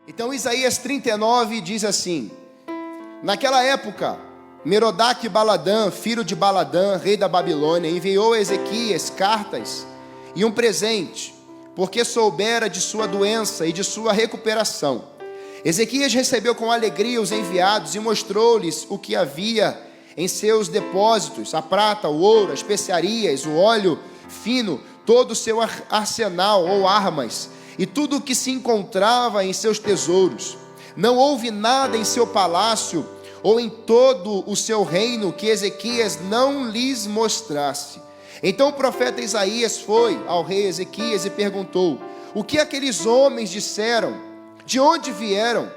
Então Isaías 39 diz assim: naquela época, Merodach-Baladã, filho de Baladã, rei da Babilônia, enviou a Ezequias cartas e um presente, porque soubera de sua doença e de sua recuperação. Ezequias recebeu com alegria os enviados e mostrou-lhes o que havia em seus depósitos: a prata, o ouro, as especiarias, o óleo fino, todo o seu arsenal ou armas, e tudo o que se encontrava em seus tesouros. Não houve nada em seu palácio ou em todo o seu reino que Ezequias não lhes mostrasse. Então o profeta Isaías foi ao rei Ezequias e perguntou: o que aqueles homens disseram? De onde vieram?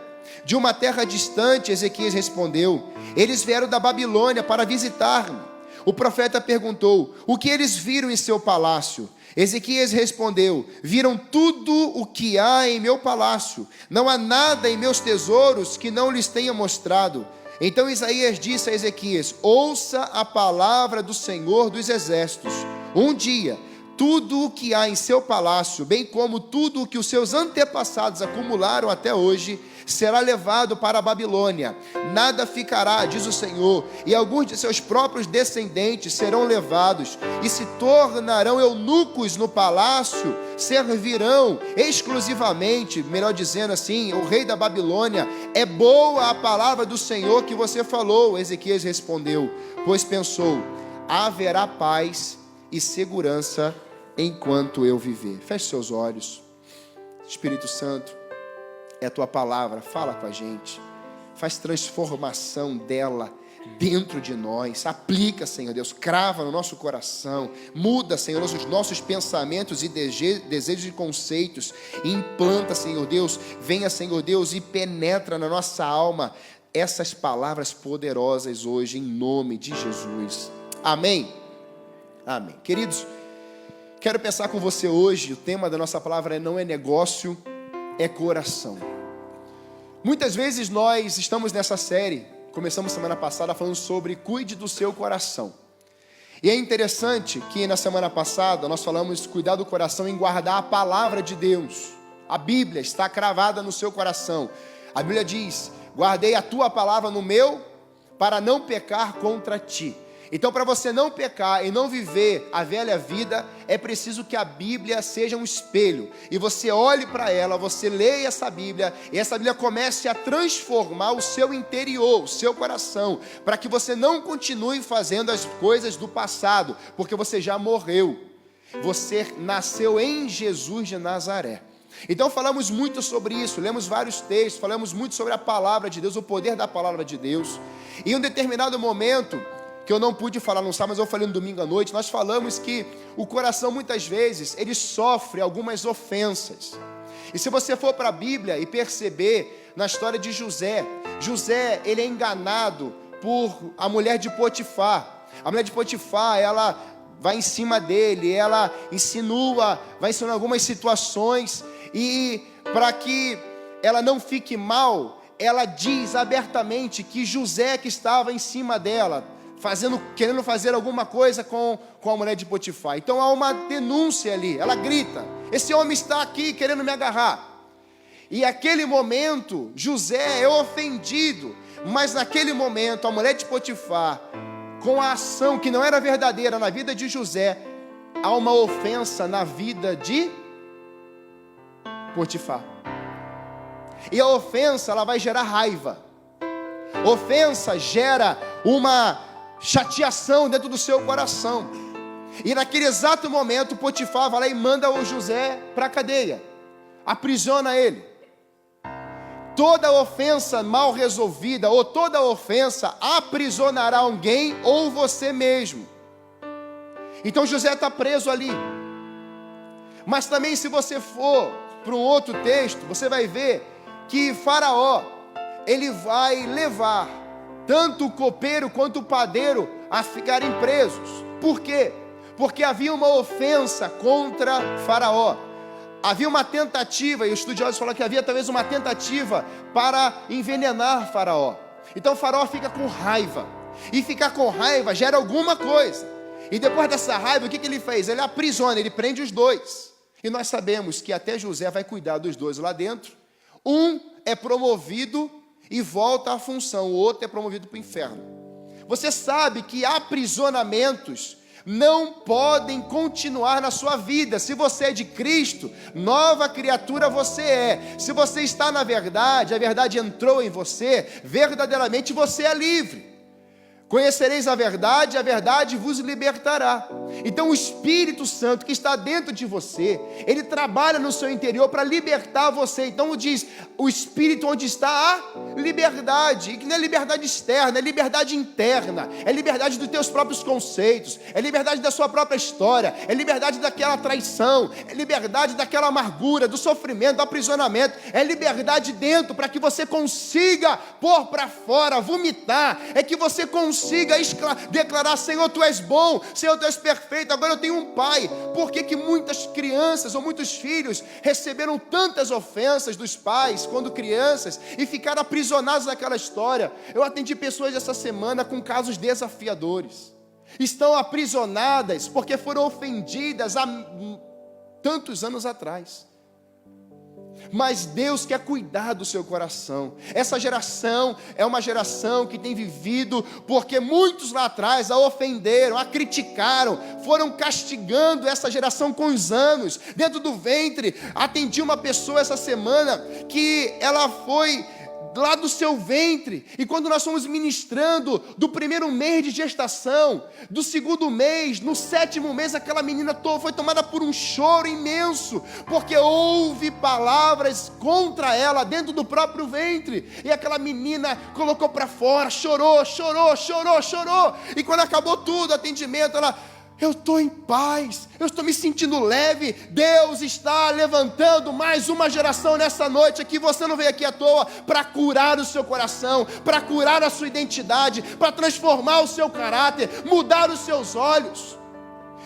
De uma terra distante, Ezequias respondeu: eles vieram da Babilônia para visitar-me. O profeta perguntou: o que eles viram em seu palácio? Ezequias respondeu: viram tudo o que há em meu palácio. Não há nada em meus tesouros que não lhes tenha mostrado. Então Isaías disse a Ezequias: ouça a palavra do Senhor dos Exércitos. Um dia, tudo o que há em seu palácio, bem como tudo o que os seus antepassados acumularam até hoje, será levado para a Babilônia. Nada ficará, diz o Senhor, e alguns de seus próprios descendentes serão levados e se tornarão eunucos no palácio, servirão exclusivamente, melhor dizendo assim, o rei da Babilônia. É boa a palavra do Senhor que você falou. Ezequias respondeu, pois pensou: haverá paz e segurança enquanto eu viver. Feche seus olhos. Espírito Santo, é a tua palavra, fala com a gente, faz transformação dela dentro de nós, aplica, Senhor Deus, crava no nosso coração, muda, Senhor, os nossos pensamentos e desejos e conceitos, e implanta, Senhor Deus, venha, Senhor Deus, e penetra na nossa alma essas palavras poderosas hoje, em nome de Jesus, amém? Amém. Queridos, quero pensar com você hoje, o tema da nossa palavra não é negócio, é coração. Muitas vezes nós estamos nessa série, começamos semana passada falando sobre cuide do seu coração. E é interessante que na semana passada nós falamos cuidar do coração em guardar a palavra de Deus. A Bíblia está cravada no seu coração. A Bíblia diz: guardei a tua palavra no meu, para não pecar contra ti. Então, para você não pecar e não viver a velha vida, é preciso que a Bíblia seja um espelho. E você olhe para ela, você leia essa Bíblia, e essa Bíblia comece a transformar o seu interior, o seu coração, para que você não continue fazendo as coisas do passado, porque você já morreu. Você nasceu em Jesus de Nazaré. Então falamos muito sobre isso, lemos vários textos, falamos muito sobre a palavra de Deus, o poder da palavra de Deus. E em um determinado momento, que eu não pude falar no sábado, mas eu falei no domingo à noite, nós falamos que o coração muitas vezes, ele sofre algumas ofensas. E se você for para a Bíblia e perceber, na história de José, ele é enganado por a mulher de Potifar. A mulher de Potifar, ela vai em cima dele, ela vai ensinando algumas situações, e para que ela não fique mal, ela diz abertamente que José que estava em cima dela, querendo fazer alguma coisa com a mulher de Potifar. Então há uma denúncia ali, ela grita: esse homem está aqui querendo me agarrar. E naquele momento José é ofendido, mas naquele momento a mulher de Potifar, com a ação que não era verdadeira na vida de José, há uma ofensa na vida de Potifar. E a ofensa, ela vai gerar raiva. Ofensa gera uma chateação dentro do seu coração. E naquele exato momento Potifar vai lá e manda o José para a cadeia, aprisiona ele. Toda ofensa mal resolvida, ou toda ofensa, aprisionará alguém ou você mesmo. Então José está preso ali. Mas também, se você for para um outro texto, você vai ver que Faraó, ele vai levar tanto o copeiro quanto o padeiro a ficarem presos. Por quê? Porque havia uma ofensa contra Faraó. Havia uma tentativa, e os estudiosos falam que havia talvez uma tentativa para envenenar Faraó. Então Faraó fica com raiva, e ficar com raiva gera alguma coisa. E depois dessa raiva, o que ele fez? Ele aprisiona, ele prende os dois. E nós sabemos que até José vai cuidar dos dois lá dentro. Um é promovido e volta à função, o outro é promovido para o inferno. Você sabe que aprisionamentos não podem continuar na sua vida. Se você é de Cristo, nova criatura você é. Se você está na verdade, a verdade entrou em você, verdadeiramente você é livre. Conhecereis a verdade vos libertará. Então o Espírito Santo que está dentro de você, ele trabalha no seu interior para libertar você. Então diz, o Espírito onde está a liberdade, e que não é liberdade externa, é liberdade interna, é liberdade dos teus próprios conceitos, é liberdade da sua própria história, é liberdade daquela traição, é liberdade daquela amargura, do sofrimento, do aprisionamento, é liberdade dentro para que você consiga pôr para fora, vomitar, é que você consiga declarar, Senhor, Tu és bom, Senhor, Tu és perfeito, agora eu tenho um pai. Por que muitas crianças ou muitos filhos receberam tantas ofensas dos pais quando crianças e ficaram aprisionados naquela história? Eu atendi pessoas essa semana com casos desafiadores, estão aprisionadas porque foram ofendidas há tantos anos atrás. Mas Deus quer cuidar do seu coração. Essa geração é uma geração que tem vivido porque muitos lá atrás a ofenderam, a criticaram, foram castigando essa geração com os anos. Dentro do ventre, atendi uma pessoa essa semana que ela foi lá do seu ventre, e quando nós fomos ministrando do primeiro mês de gestação, do segundo mês, no 7º mês, aquela menina foi tomada por um choro imenso, porque houve palavras contra ela dentro do próprio ventre, e aquela menina colocou para fora, chorou, e quando acabou tudo, o atendimento, ela: eu estou em paz, eu estou me sentindo leve, Deus está levantando mais uma geração nessa noite aqui. Você não veio aqui à toa, para curar o seu coração, para curar a sua identidade, para transformar o seu caráter, mudar os seus olhos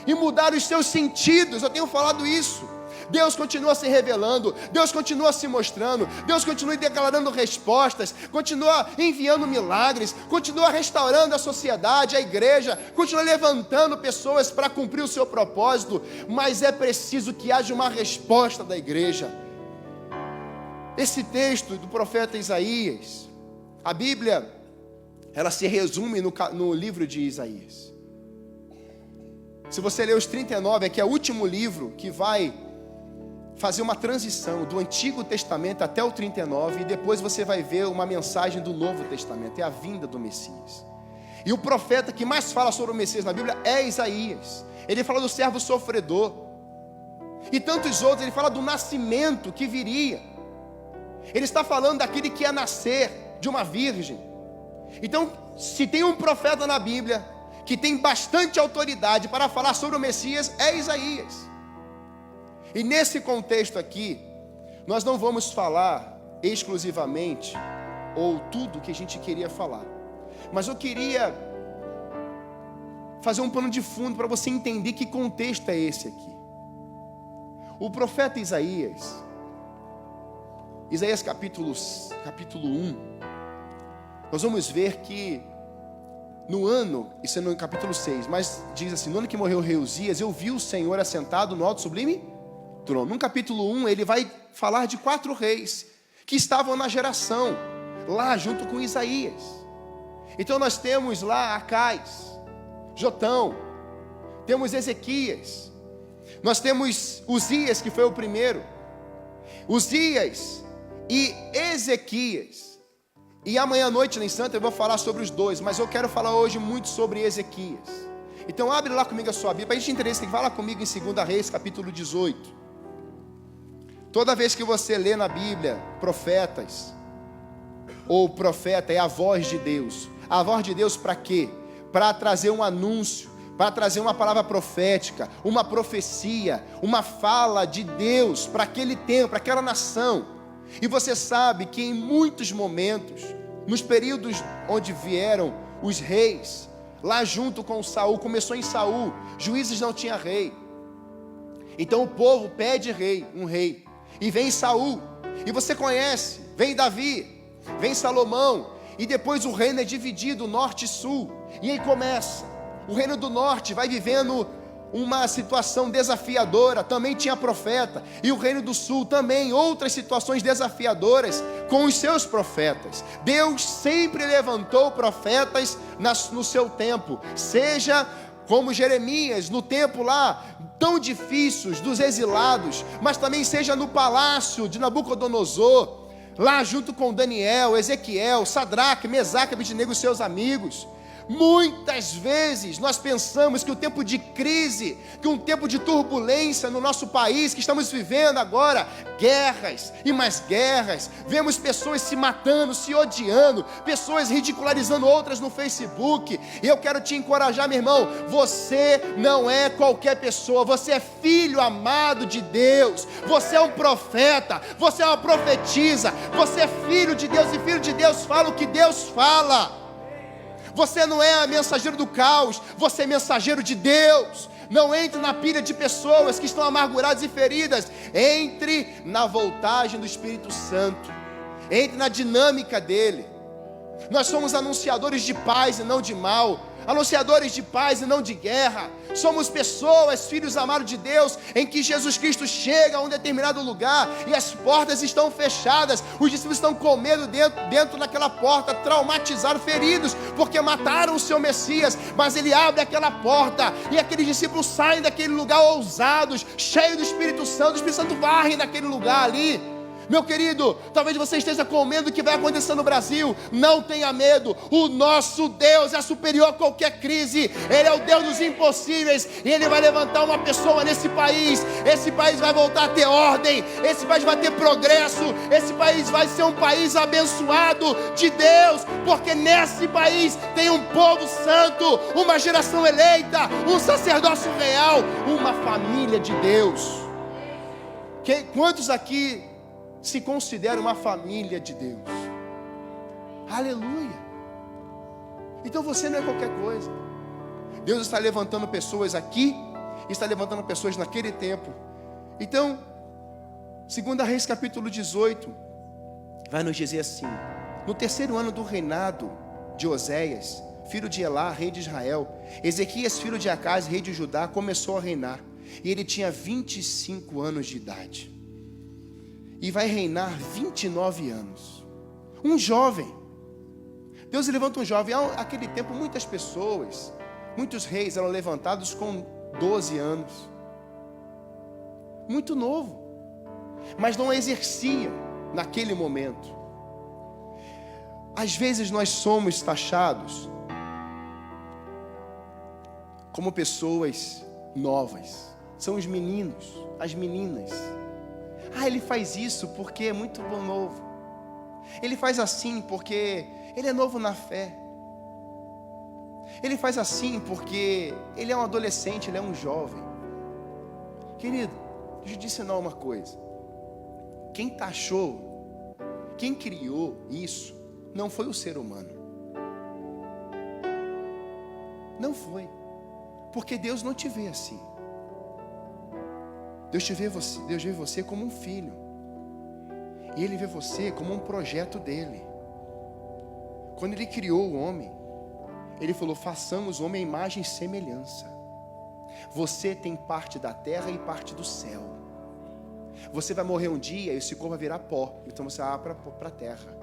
e mudar os seus sentidos. Eu tenho falado isso. Deus continua se revelando, Deus continua se mostrando, Deus continua declarando respostas, continua enviando milagres, continua restaurando a sociedade, a igreja, continua levantando pessoas para cumprir o seu propósito, mas é preciso que haja uma resposta da igreja. Esse texto do profeta Isaías, a Bíblia, ela se resume no livro de Isaías. Se você ler os 39, aqui é o último livro que vai fazer uma transição do Antigo Testamento até o 39, e depois você vai ver uma mensagem do Novo Testamento, é a vinda do Messias. E o profeta que mais fala sobre o Messias na Bíblia é Isaías. Ele fala do servo sofredor, e tantos outros. Ele fala do nascimento que viria, ele está falando daquele que ia nascer de uma virgem. Então, se tem um profeta na Bíblia que tem bastante autoridade para falar sobre o Messias, é Isaías. E nesse contexto aqui, nós não vamos falar exclusivamente, ou tudo que a gente queria falar, mas eu queria fazer um pano de fundo para você entender que contexto é esse aqui. O profeta Isaías capítulo 1, nós vamos ver que no ano, isso é no capítulo 6, mas diz assim: no ano que morreu o rei Uzias, eu vi o Senhor assentado no alto sublime trono. No capítulo 1, ele vai falar de 4 reis que estavam na geração, lá junto com Isaías. Então nós temos lá Acais, Jotão, temos Ezequias, nós temos Uzias, que foi o primeiro, Uzias e Ezequias. E amanhã à noite, em Santa, eu vou falar sobre os dois, mas eu quero falar hoje muito sobre Ezequias. Então abre lá comigo a sua Bíblia, para a gente entender isso. Fala comigo em 2 Reis, capítulo 18. Toda vez que você lê na Bíblia profetas, ou profeta, é a voz de Deus. A voz de Deus para quê? Para trazer um anúncio, para trazer uma palavra profética, uma profecia, uma fala de Deus para aquele tempo, para aquela nação. E você sabe que em muitos momentos, nos períodos onde vieram os reis, lá junto com Saul, começou em Saul, Juízes não tinha rei. Então o povo pede rei, um rei. E vem Saul, e você conhece, vem Davi, vem Salomão, e depois o reino é dividido, norte e sul. E aí começa, o reino do norte vai vivendo uma situação desafiadora, também tinha profeta. E o reino do sul também, outras situações desafiadoras, com os seus profetas. Deus sempre levantou profetas no seu tempo, seja como Jeremias, no tempo lá, tão difíceis, dos exilados, mas também seja no palácio de Nabucodonosor, lá junto com Daniel, Ezequiel, Sadraque, Mesaque, Abednego e seus amigos. Muitas vezes nós pensamos que o tempo de crise, que um tempo de turbulência no nosso país, que estamos vivendo agora, guerras e mais guerras, vemos pessoas se matando, se odiando, pessoas ridicularizando outras no Facebook, e eu quero te encorajar, meu irmão, você não é qualquer pessoa, você é filho amado de Deus, você é um profeta, você é uma profetisa, você é filho de Deus, e filho de Deus fala o que Deus fala. Você não é mensageiro do caos, você é mensageiro de Deus. Não entre na pilha de pessoas que estão amarguradas e feridas. Entre na voltagem do Espírito Santo. Entre na dinâmica dele. Nós somos anunciadores de paz e não de mal, anunciadores de paz e não de guerra. Somos pessoas, filhos amados de Deus, em que Jesus Cristo chega a um determinado lugar e as portas estão fechadas. Os discípulos estão com medo dentro daquela porta, traumatizados, feridos, porque mataram o seu Messias. Mas ele abre aquela porta e aqueles discípulos saem daquele lugar ousados, cheios do Espírito Santo. O Espírito Santo varre naquele lugar ali. Meu querido, talvez você esteja com medo do que vai acontecer no Brasil. Não tenha medo, o nosso Deus é superior a qualquer crise. Ele é o Deus dos impossíveis, e Ele vai levantar uma pessoa nesse país. Esse país vai voltar a ter ordem, esse país vai ter progresso, esse país vai ser um país abençoado de Deus, porque nesse país tem um povo santo, uma geração eleita, um sacerdócio real, uma família de Deus. Quantos aqui se considera uma família de Deus? Aleluia! Então você não é qualquer coisa. Deus está levantando pessoas aqui, está levantando pessoas naquele tempo. Então, 2 Reis capítulo 18 vai nos dizer assim: no terceiro ano do reinado de Oséias, filho de Elá, rei de Israel, Ezequias, filho de Acás, rei de Judá, começou a reinar, e ele tinha 25 anos de idade. E vai reinar 29 anos. Um jovem. Deus levanta um jovem. Naquele tempo, muitas pessoas, muitos reis eram levantados com 12 anos. Muito novo. Mas não exerciam naquele momento. Às vezes nós somos taxados como pessoas novas. São os meninos, as meninas. Ele faz isso porque é muito bom novo. Ele faz assim porque ele é novo na fé. Ele faz assim porque ele é um adolescente, ele é um jovem. Querido, deixa eu te ensinar uma coisa. Quem taxou, quem criou isso, não foi o ser humano. Não foi. Porque Deus não te vê assim. Deus vê você como um filho. E Ele vê você como um projeto dEle. Quando Ele criou o homem, Ele falou: façamos o homem à imagem e semelhança. Você tem parte da terra e parte do céu. Você vai morrer um dia e esse corpo vai virar pó. Então você vai para a terra.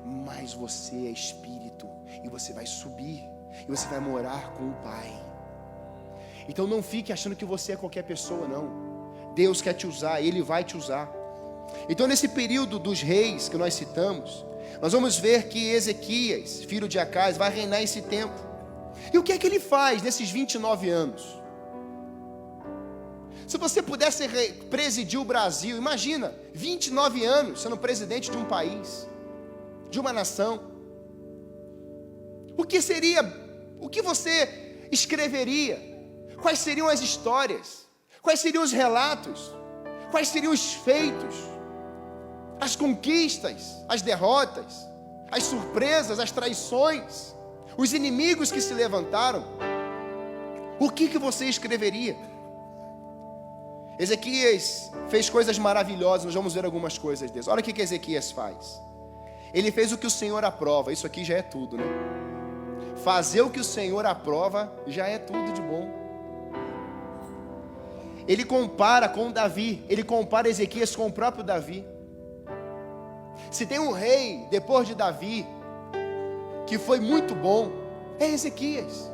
Mas você é espírito. E você vai subir. E você vai morar com o Pai. Então não fique achando que você é qualquer pessoa, não. Deus quer te usar, Ele vai te usar. Então nesse período dos reis que nós citamos, nós vamos ver que Ezequias, filho de Acás, vai reinar esse tempo. E o que é que ele faz nesses 29 anos? Se você pudesse presidir o Brasil, imagina, 29 anos sendo presidente de um país, de uma nação. O que você escreveria? Quais seriam as histórias? Quais seriam os relatos? Quais seriam os feitos? As conquistas, as derrotas, as surpresas, as traições, os inimigos que se levantaram? O que você escreveria? Ezequias fez coisas maravilhosas, nós vamos ver algumas coisas dessas. Olha o que Ezequias faz. Ele fez o que o Senhor aprova. Isso aqui já é tudo, né? Fazer o que o Senhor aprova já é tudo de bom. Ele compara com Davi. Ele compara Ezequias com o próprio Davi. Se tem um rei depois de Davi que foi muito bom, é Ezequias.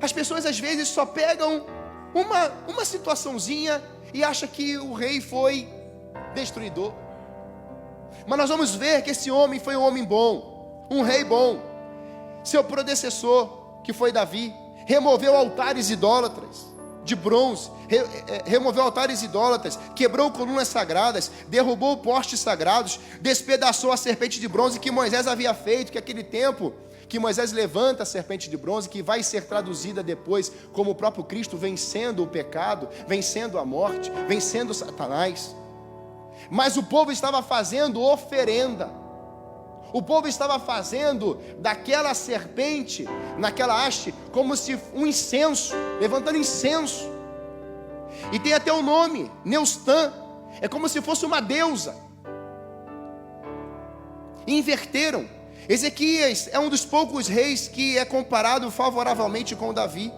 As pessoas às vezes só pegam uma situaçãozinha e acham que o rei foi destruidor. Mas nós vamos ver que esse homem foi um homem bom, um rei bom. Seu predecessor, que foi Davi, removeu altares idólatras de bronze, removeu altares idólatras, quebrou colunas sagradas, derrubou postes sagrados, despedaçou a serpente de bronze que Moisés havia feito, que aquele tempo que Moisés levanta a serpente de bronze, que vai ser traduzida depois como o próprio Cristo vencendo o pecado, vencendo a morte, vencendo Satanás. Mas o povo estava fazendo oferenda. O povo estava fazendo daquela serpente, naquela haste, como se um incenso, levantando incenso. E tem até o nome, Neustã, é como se fosse uma deusa. E inverteram. Ezequias é um dos poucos reis que é comparado favoravelmente com Davi.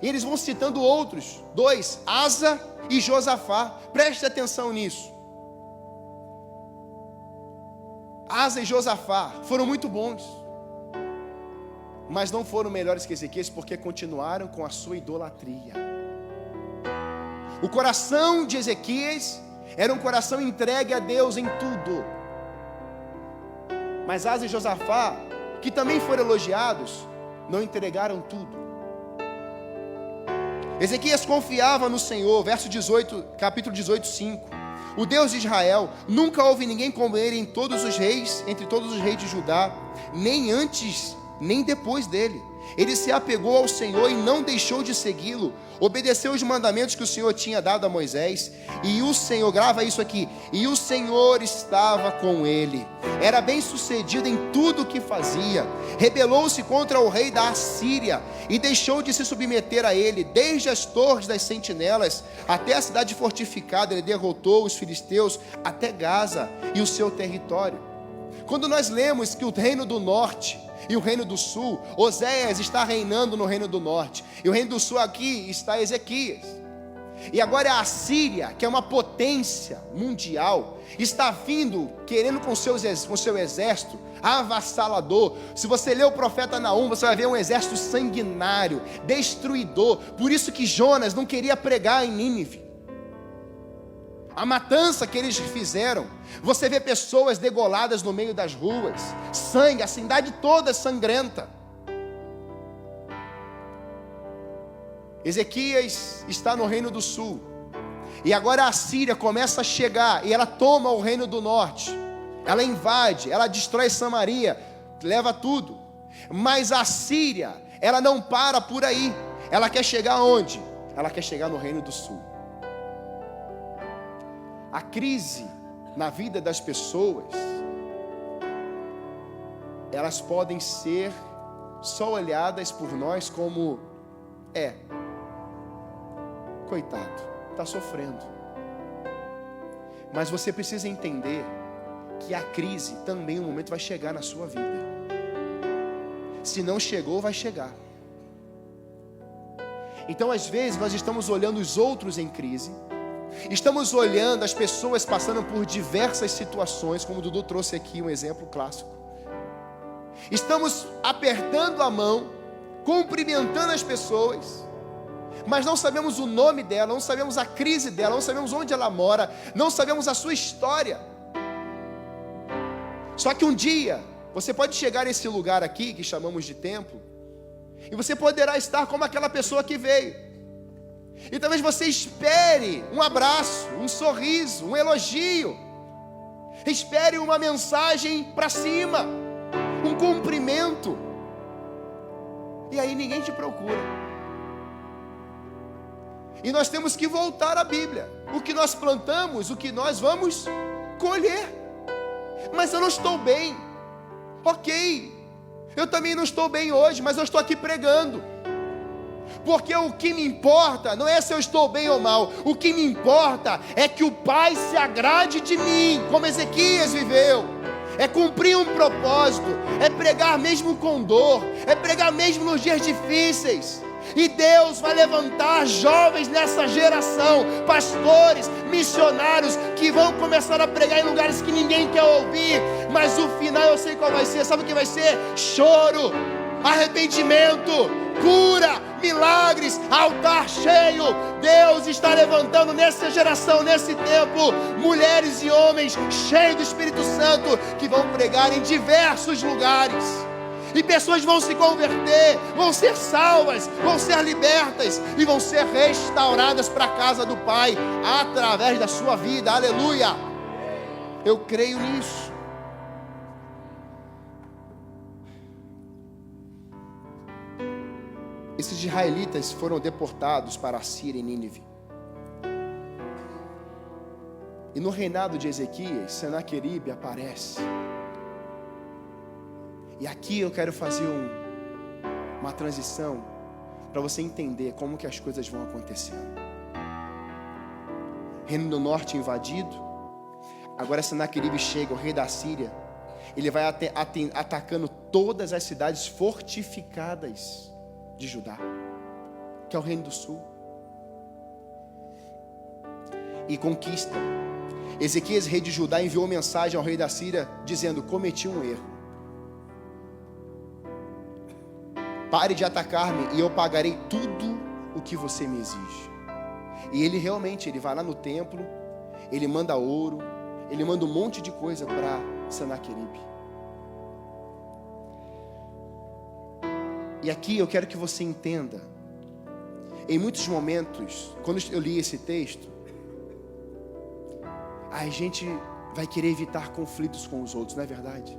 E eles vão citando outros, dois, Asa e Josafá. Preste atenção nisso. Asa e Josafá foram muito bons, mas não foram melhores que Ezequias, porque continuaram com a sua idolatria. O coração de Ezequias era um coração entregue a Deus em tudo. Mas Asa e Josafá, que também foram elogiados, não entregaram tudo. Ezequias confiava no Senhor, verso 18, capítulo 18, 5. O Deus de Israel, nunca houve ninguém como ele entre todos os reis de Judá, nem antes, nem depois dele. Ele se apegou ao Senhor e não deixou de segui-lo, obedeceu os mandamentos que o Senhor tinha dado a Moisés, e o Senhor, grava isso aqui, e o Senhor estava com ele, era bem sucedido em tudo o que fazia. Rebelou-se contra o rei da Assíria, e deixou de se submeter a ele, desde as torres das sentinelas, até a cidade fortificada. Ele derrotou os filisteus, até Gaza e o seu território. Quando nós lemos que o reino do norte e o reino do sul, Oséias está reinando no reino do norte, e o reino do sul aqui está Ezequias. E agora a Assíria, que é uma potência mundial, está vindo, querendo com seu exército avassalador. Se você ler o profeta Naum, você vai ver um exército sanguinário, destruidor. Por isso que Jonas não queria pregar em Nínive. A matança que eles fizeram, você vê pessoas degoladas no meio das ruas, sangue, a cidade toda sangrenta. Ezequias está no reino do sul, e agora a Síria começa a chegar, e ela toma o reino do norte, ela invade, ela destrói Samaria, leva tudo. Mas a Síria, ela não para por aí, ela quer chegar onde? Ela quer chegar no reino do sul. A crise na vida das pessoas, elas podem ser só olhadas por nós como coitado, está sofrendo. Mas você precisa entender que a crise também um momento vai chegar na sua vida. Se não chegou, vai chegar. Então às vezes nós estamos olhando os outros em crise, estamos olhando as pessoas passando por diversas situações, como o Dudu trouxe aqui um exemplo clássico. Estamos apertando a mão, cumprimentando as pessoas, mas não sabemos o nome dela, não sabemos a crise dela, não sabemos onde ela mora, não sabemos a sua história. Só que um dia, você pode chegar nesse lugar aqui, que chamamos de templo, e você poderá estar como aquela pessoa que veio. E talvez você espere um abraço, um sorriso, um elogio, espere uma mensagem para cima, um cumprimento, e aí ninguém te procura. E nós temos que voltar à Bíblia. O que nós plantamos, o que nós vamos colher. Mas eu não estou bem. Ok, eu também não estou bem hoje, mas eu estou aqui pregando. Porque o que me importa não é se eu estou bem ou mal. O que me importa é que o Pai se agrade de mim, como Ezequias viveu. É cumprir um propósito, é pregar mesmo com dor, é pregar mesmo nos dias difíceis. E Deus vai levantar jovens nessa geração, pastores, missionários, que vão começar a pregar em lugares que ninguém quer ouvir. Mas o final eu sei qual vai ser. Sabe o que vai ser? Choro, arrependimento, cura, milagres, altar cheio. Deus está levantando nessa geração, nesse tempo, mulheres e homens cheios do Espírito Santo, que vão pregar em diversos lugares. E pessoas vão se converter, vão ser salvas, vão ser libertas e vão ser restauradas para a casa do Pai, através da sua vida. Aleluia! Eu creio nisso. Esses israelitas foram deportados para a Síria e Nínive. E no reinado de Ezequias, Senaqueribe aparece. E aqui eu quero fazer uma transição para você entender como que as coisas vão acontecendo. Reino do Norte invadido. Agora Senaqueribe chega, o rei da Síria. Ele vai atacando todas as cidades fortificadas de Judá, que é o Reino do Sul. E conquista. Ezequias, rei de Judá, enviou mensagem ao rei da Síria, dizendo: cometi um erro. Pare de atacar-me e eu pagarei tudo o que você me exige. E ele realmente, ele vai lá no templo, ele manda ouro, ele manda um monte de coisa para Senaqueribe. E aqui eu quero que você entenda, em muitos momentos, quando eu li esse texto, a gente vai querer evitar conflitos com os outros, não é verdade?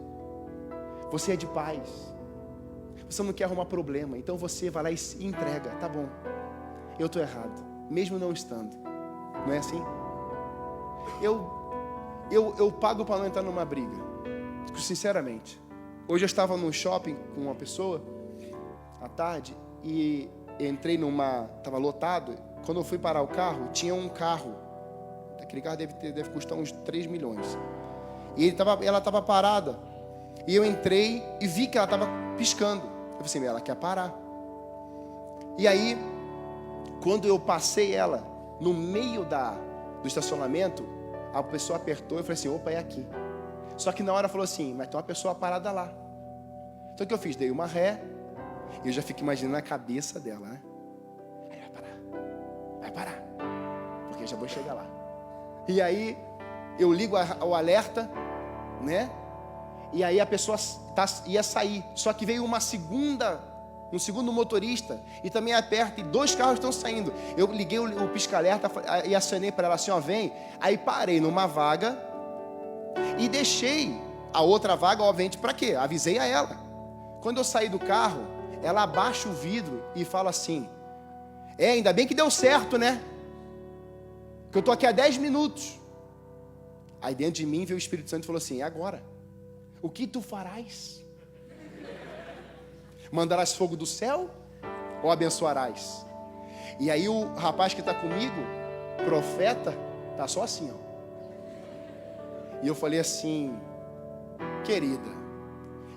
Você é de paz, você não quer arrumar problema, então você vai lá e entrega. Tá bom, eu estou errado, mesmo não estando. Não é assim? Eu pago para não entrar numa briga, sinceramente. Hoje eu estava num shopping com uma pessoa à tarde e entrei estava lotado. Quando eu fui parar o carro, tinha um carro, aquele carro deve custar uns 3 milhões. E ela estava parada. E eu entrei e vi que ela estava piscando. Eu falei assim, ela quer parar. E aí, quando eu passei ela no meio do estacionamento, a pessoa apertou e eu falei assim, opa, é aqui. Só que na hora falou assim, mas tem uma pessoa parada lá. Então o que eu fiz? Dei uma ré. E eu já fico imaginando a cabeça dela, né? Aí vai parar, porque eu já vou chegar lá. E aí eu ligo o alerta, né? E aí a pessoa ia sair. Só que veio um segundo motorista e também aperta e 2 carros estão saindo. Eu liguei o pisca-alerta e acionei para ela assim, ó, vem. Aí parei numa vaga e deixei a outra vaga, obviamente, para quê? Avisei a ela. Quando eu saí do carro, ela abaixa o vidro e fala assim, ainda bem que deu certo, né? Que eu estou aqui há 10 minutos. Aí dentro de mim veio o Espírito Santo e falou assim, e agora? O que tu farás? Mandarás fogo do céu ou abençoarás? E aí o rapaz que está comigo, profeta, está só assim, ó. E eu falei assim, querida,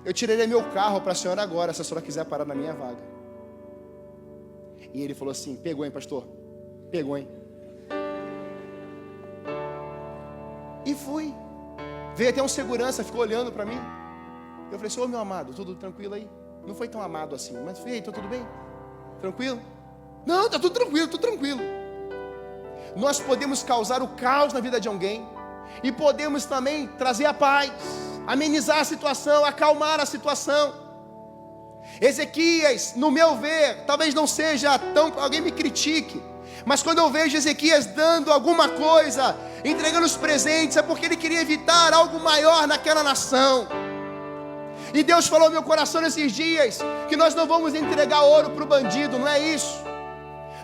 eu tirarei meu carro para a senhora agora, se a senhora quiser parar na minha vaga. E ele falou assim, pegou, hein, pastor? Pegou, hein? E fui. Veio até um segurança, ficou olhando para mim. Eu falei assim, ô meu amado, tudo tranquilo aí? Não foi tão amado assim, mas falei, tá tudo bem? Tranquilo? Não, tá tudo tranquilo, tudo tranquilo. Nós podemos causar o caos na vida de alguém e podemos também trazer a paz, amenizar a situação, acalmar a situação. Ezequias, no meu ver, talvez não seja tão, alguém me critique, mas quando eu vejo Ezequias dando alguma coisa, entregando os presentes, é porque ele queria evitar algo maior naquela nação. E Deus falou no meu coração nesses dias, que nós não vamos entregar ouro para o bandido, não é isso.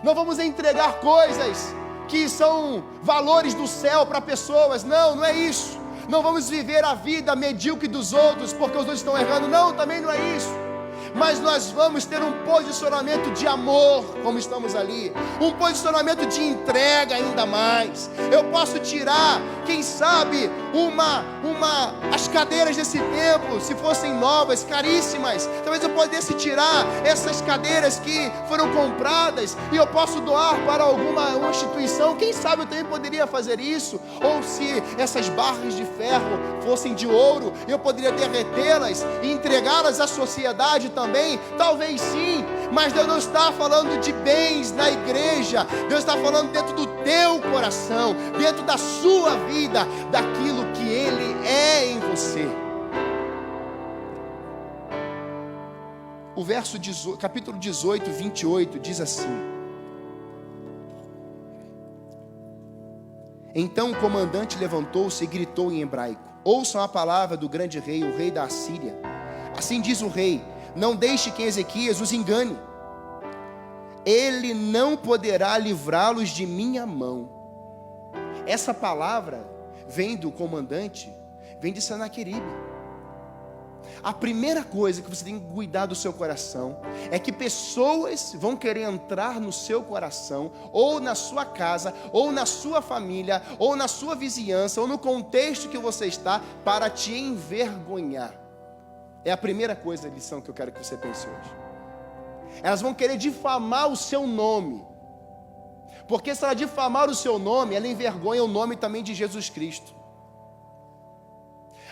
Não vamos entregar coisas que são valores do céu para pessoas, não é isso. Não vamos viver a vida medíocre dos outros, porque os outros estão errando, não, também não é isso. Mas nós vamos ter um posicionamento de amor, como estamos ali, um posicionamento de entrega ainda mais. Eu posso tirar, quem sabe, as cadeiras desse templo, se fossem novas, caríssimas, talvez eu pudesse tirar essas cadeiras que foram compradas e eu posso doar para alguma instituição. Quem sabe eu também poderia fazer isso. Ou se essas barras de ferro fossem de ouro, eu poderia derretê-las e entregá-las à sociedade também. Talvez sim, mas Deus não está falando de bens na igreja. Deus está falando dentro do teu coração, dentro da sua vida, daquilo que Ele é em você. O verso 18, capítulo 18, 28 diz assim: Então o comandante levantou-se e gritou em hebraico: Ouçam a palavra do grande rei, o rei da Assíria. Assim diz o rei: Não deixe que Ezequias os engane. Ele não poderá livrá-los de minha mão. Essa palavra vem do comandante, vem de Senaqueribe. A primeira coisa que você tem que cuidar do seu coração é que pessoas vão querer entrar no seu coração, ou na sua casa, ou na sua família, ou na sua vizinhança, ou no contexto que você está, para te envergonhar. É a primeira coisa, a lição que eu quero que você pense hoje. Elas vão querer difamar o seu nome, porque se ela difamar o seu nome, ela envergonha o nome também de Jesus Cristo.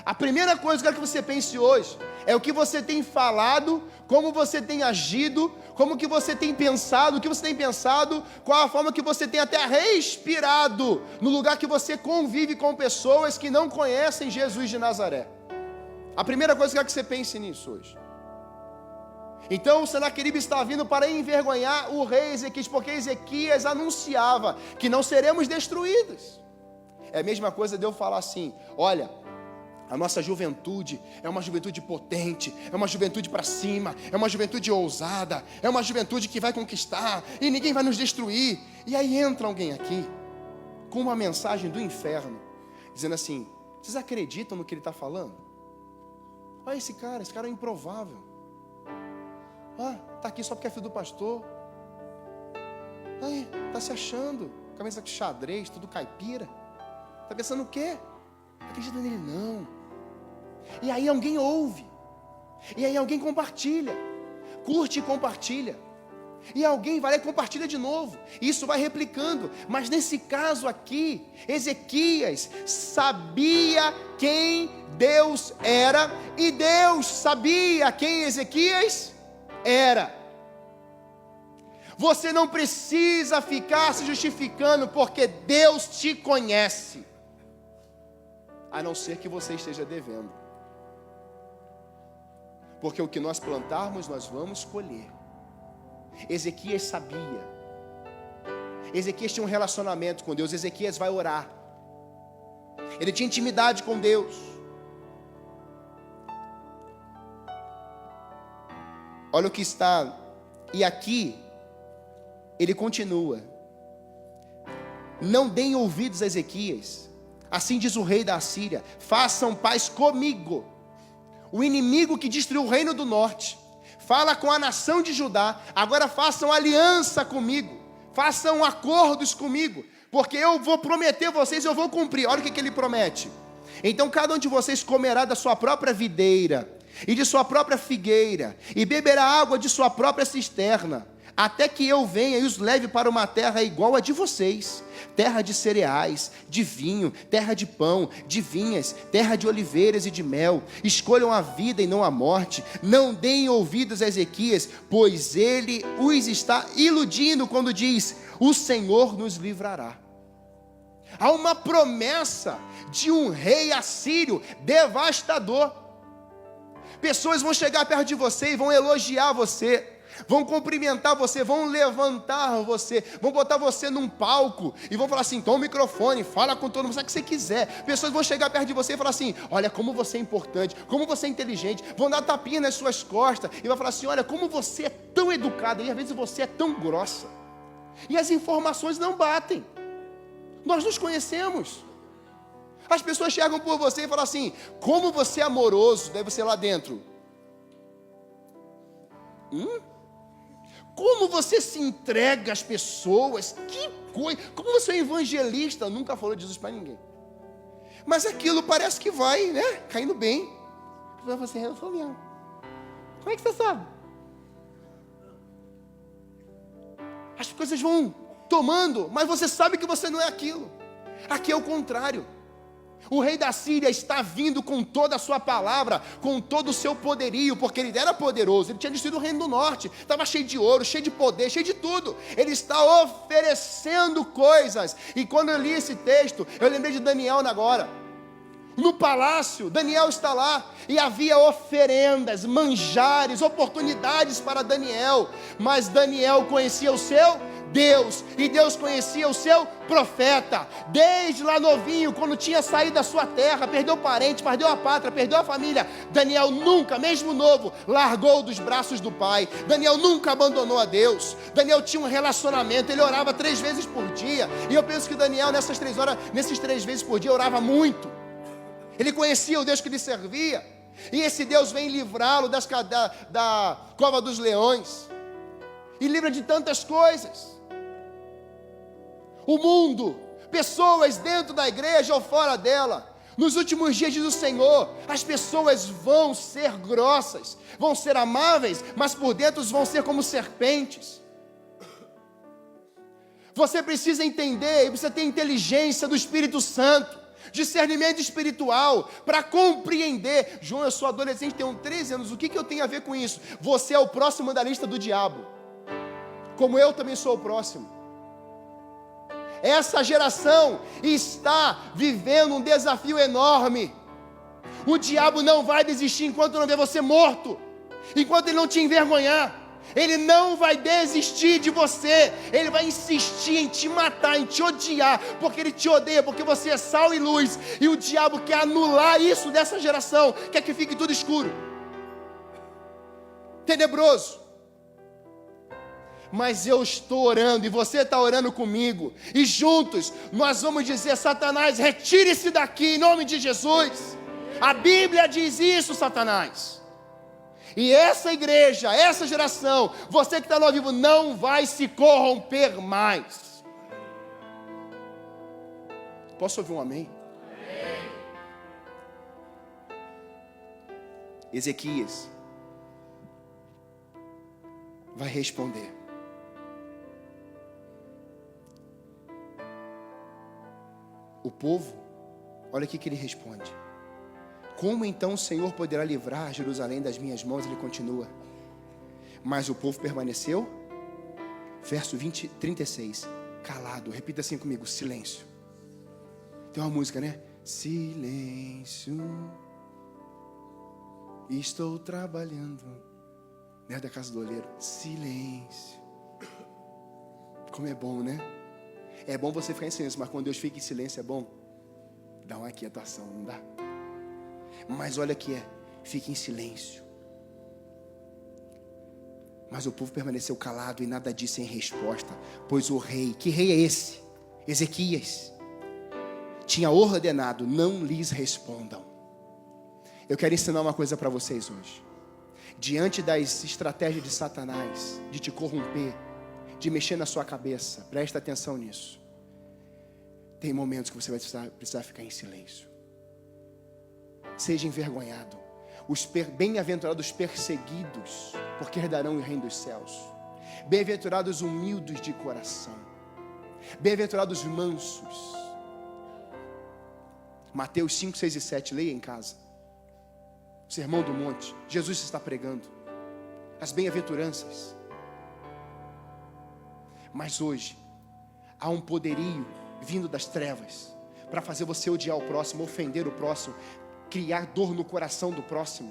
A primeira coisa que eu quero que você pense hoje é o que você tem falado, como você tem agido, como que você tem pensado, o que você tem pensado, qual a forma que você tem até respirado no lugar que você convive com pessoas que não conhecem Jesus de Nazaré. A primeira coisa que eu quero que você pense nisso hoje. Então o Senaqueribe está vindo para envergonhar o rei Ezequias, porque Ezequias anunciava que não seremos destruídos. É a mesma coisa de eu falar assim: olha, a nossa juventude é uma juventude potente, é uma juventude para cima, é uma juventude ousada, é uma juventude que vai conquistar e ninguém vai nos destruir. E aí entra alguém aqui com uma mensagem do inferno, dizendo assim: vocês acreditam no que ele está falando? Olha esse cara é improvável. Está aqui só porque é filho do pastor. Aí, está se achando, camisa de xadrez, tudo caipira. Está pensando o quê? Não acredita nele não. E aí alguém ouve, e aí alguém compartilha, curte e compartilha, e alguém vai lá e compartilha de novo. Isso vai replicando. Mas nesse caso aqui, Ezequias sabia quem Deus era, e Deus sabia quem Ezequias era. Você não precisa ficar se justificando, porque Deus te conhece, a não ser que você esteja devendo. Porque o que nós plantarmos, nós vamos colher. Ezequias sabia. Ezequias tinha um relacionamento com Deus. Ezequias vai orar. Ele tinha intimidade com Deus. Olha o que está. E aqui, ele continua: não deem ouvidos a Ezequias. Assim diz o rei da Assíria: façam paz comigo, o inimigo que destruiu o reino do norte. Fala com a nação de Judá, agora façam aliança comigo, façam acordos comigo, porque eu vou prometer vocês, eu vou cumprir. Olha o que ele promete: então cada um de vocês comerá da sua própria videira e de sua própria figueira, e beberá água de sua própria cisterna, até que eu venha e os leve para uma terra igual a de vocês, terra de cereais, de vinho, terra de pão, de vinhas, terra de oliveiras e de mel. Escolham a vida e não a morte. Não deem ouvidos a Ezequias, pois ele os está iludindo quando diz: o Senhor nos livrará. Há uma promessa de um rei assírio devastador. Pessoas vão chegar perto de você e vão elogiar você, vão cumprimentar você, vão levantar você, vão botar você num palco e vão falar assim: toma o microfone, fala com todo mundo, sabe o que você quiser. Pessoas vão chegar perto de você e falar assim: olha como você é importante, como você é inteligente. Vão dar tapinha nas suas costas e vão falar assim: olha como você é tão educada, e às vezes você é tão grossa. E as informações não batem. Nós nos conhecemos. As pessoas chegam por você e falam assim: como você é amoroso. Deve ser lá dentro: como você se entrega às pessoas, que coisa, como você é evangelista. Nunca falou de Jesus para ninguém. Mas aquilo parece que vai, né, caindo bem. Você, eu sou leão. Como é que você sabe? As coisas vão tomando, mas você sabe que você não é aquilo. Aqui é o contrário. O rei da Síria está vindo com toda a sua palavra, com todo o seu poderio, porque ele era poderoso, ele tinha destruído o reino do norte, estava cheio de ouro, cheio de poder, cheio de tudo. Ele está oferecendo coisas. E quando eu li esse texto, eu lembrei de Daniel agora. No palácio, Daniel está lá, e havia oferendas, manjares, oportunidades para Daniel, mas Daniel conhecia o seu Deus, e Deus conhecia o seu profeta. Desde lá novinho, quando tinha saído da sua terra, perdeu parente, perdeu a pátria, perdeu a família, Daniel nunca, mesmo novo, largou dos braços do pai. Daniel nunca abandonou a Deus. Daniel tinha um relacionamento, ele orava 3 vezes por dia, e eu penso que Daniel nesses 3 vezes por dia orava muito. Ele conhecia o Deus que lhe servia, e esse Deus vem livrá-lo da cova dos leões, e livra de tantas coisas. O mundo, pessoas dentro da igreja ou fora dela, nos últimos dias, diz o Senhor, as pessoas vão ser grossas, vão ser amáveis, mas por dentro vão ser como serpentes. Você precisa entender, e precisa ter inteligência do Espírito Santo, discernimento espiritual, para compreender. João, eu sou adolescente, tenho 13 anos, o que eu tenho a ver com isso? Você é o próximo da lista do diabo, como eu também sou o próximo. Essa geração está vivendo um desafio enorme. O diabo não vai desistir enquanto não vê você morto, enquanto ele não te envergonhar. Ele não vai desistir de você. Ele vai insistir em te matar, em te odiar, porque ele te odeia, porque você é sal e luz. E o diabo quer anular isso dessa geração, quer que fique tudo escuro, tenebroso. Mas eu estou orando, e você está orando comigo, e juntos nós vamos dizer: Satanás, retire-se daqui em nome de Jesus. A Bíblia diz isso, Satanás. E essa igreja, essa geração, você que está no ao vivo, não vai se corromper mais. Posso ouvir um amém? Amém. Ezequias vai responder. O povo, olha o que ele responde: como então o Senhor poderá livrar Jerusalém das minhas mãos? Ele continua: mas o povo permaneceu, verso 36, calado. Repita assim comigo: silêncio. Tem uma música, né? Silêncio, estou trabalhando, né? Da casa do oleiro. Silêncio. Como é bom, né? É bom você ficar em silêncio, mas quando Deus fica em silêncio é bom. Dá uma aquietação, não dá? Mas olha que fique em silêncio. Mas o povo permaneceu calado e nada disse em resposta, pois o rei, que rei é esse? Ezequias, tinha ordenado: não lhes respondam. Eu quero ensinar uma coisa para vocês hoje. Diante das estratégias de Satanás, de te corromper, de mexer na sua cabeça, presta atenção nisso. Tem momentos que você vai precisar ficar em silêncio. Seja envergonhado. Os bem-aventurados perseguidos, porque herdarão o reino dos céus. Bem-aventurados humildes de coração. Bem-aventurados mansos. Mateus 5, 6 e 7, leia em casa. O Sermão do Monte, Jesus está pregando as bem-aventuranças. Mas hoje há um poderio vindo das trevas para fazer você odiar o próximo, ofender o próximo, criar dor no coração do próximo.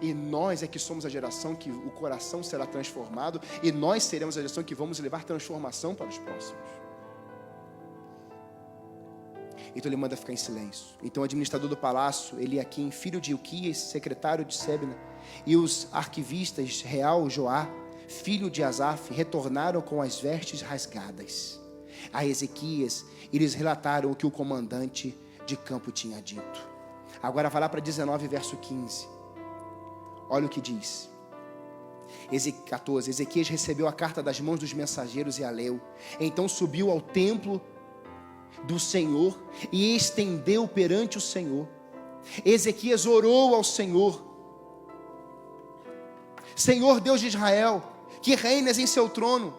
E nós é que somos a geração que o coração será transformado, e nós seremos a geração que vamos levar transformação para os próximos. Então ele manda ficar em silêncio. Então o administrador do palácio, Eliaquim, filho de Ilquias, secretário de Sebna, e os arquivistas real Joá, filho de Asaf, retornaram com as vestes rasgadas a Ezequias, e lhes relataram o que o comandante de campo tinha dito. Agora vai lá para 19, verso 15. Olha o que diz. 14. Ezequias recebeu a carta das mãos dos mensageiros e a leu. Então subiu ao templo do Senhor e estendeu perante o Senhor. Ezequias orou ao Senhor: Senhor Deus de Israel, que reinas em teu trono,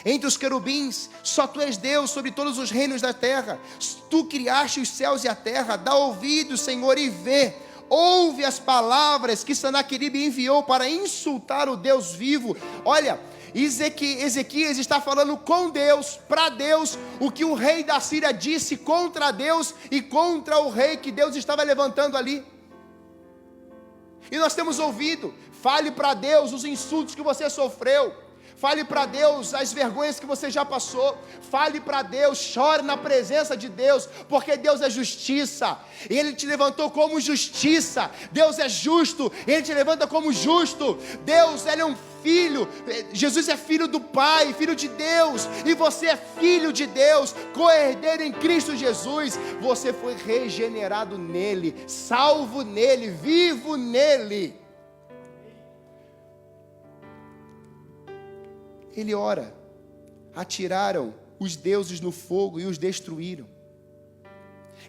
entre os querubins, só tu és Deus sobre todos os reinos da terra. Tu criaste os céus e a terra. Dá ouvido, Senhor, e vê. Ouve as palavras que Senaqueribe enviou para insultar o Deus vivo. Olha, Ezequias está falando com Deus, para Deus, o que o rei da Síria disse contra Deus e contra o rei que Deus estava levantando ali. E nós temos ouvido: fale para Deus os insultos que você sofreu, fale para Deus as vergonhas que você já passou, fale para Deus, chore na presença de Deus, porque Deus é justiça, Ele te levantou como justiça. Deus é justo, Ele te levanta como justo. Deus, Ele é um filho, Jesus é filho do Pai, filho de Deus, e você é filho de Deus, co-herdeiro em Cristo Jesus. Você foi regenerado nele, salvo nele, vivo nele. Ele ora: atiraram os deuses no fogo e os destruíram.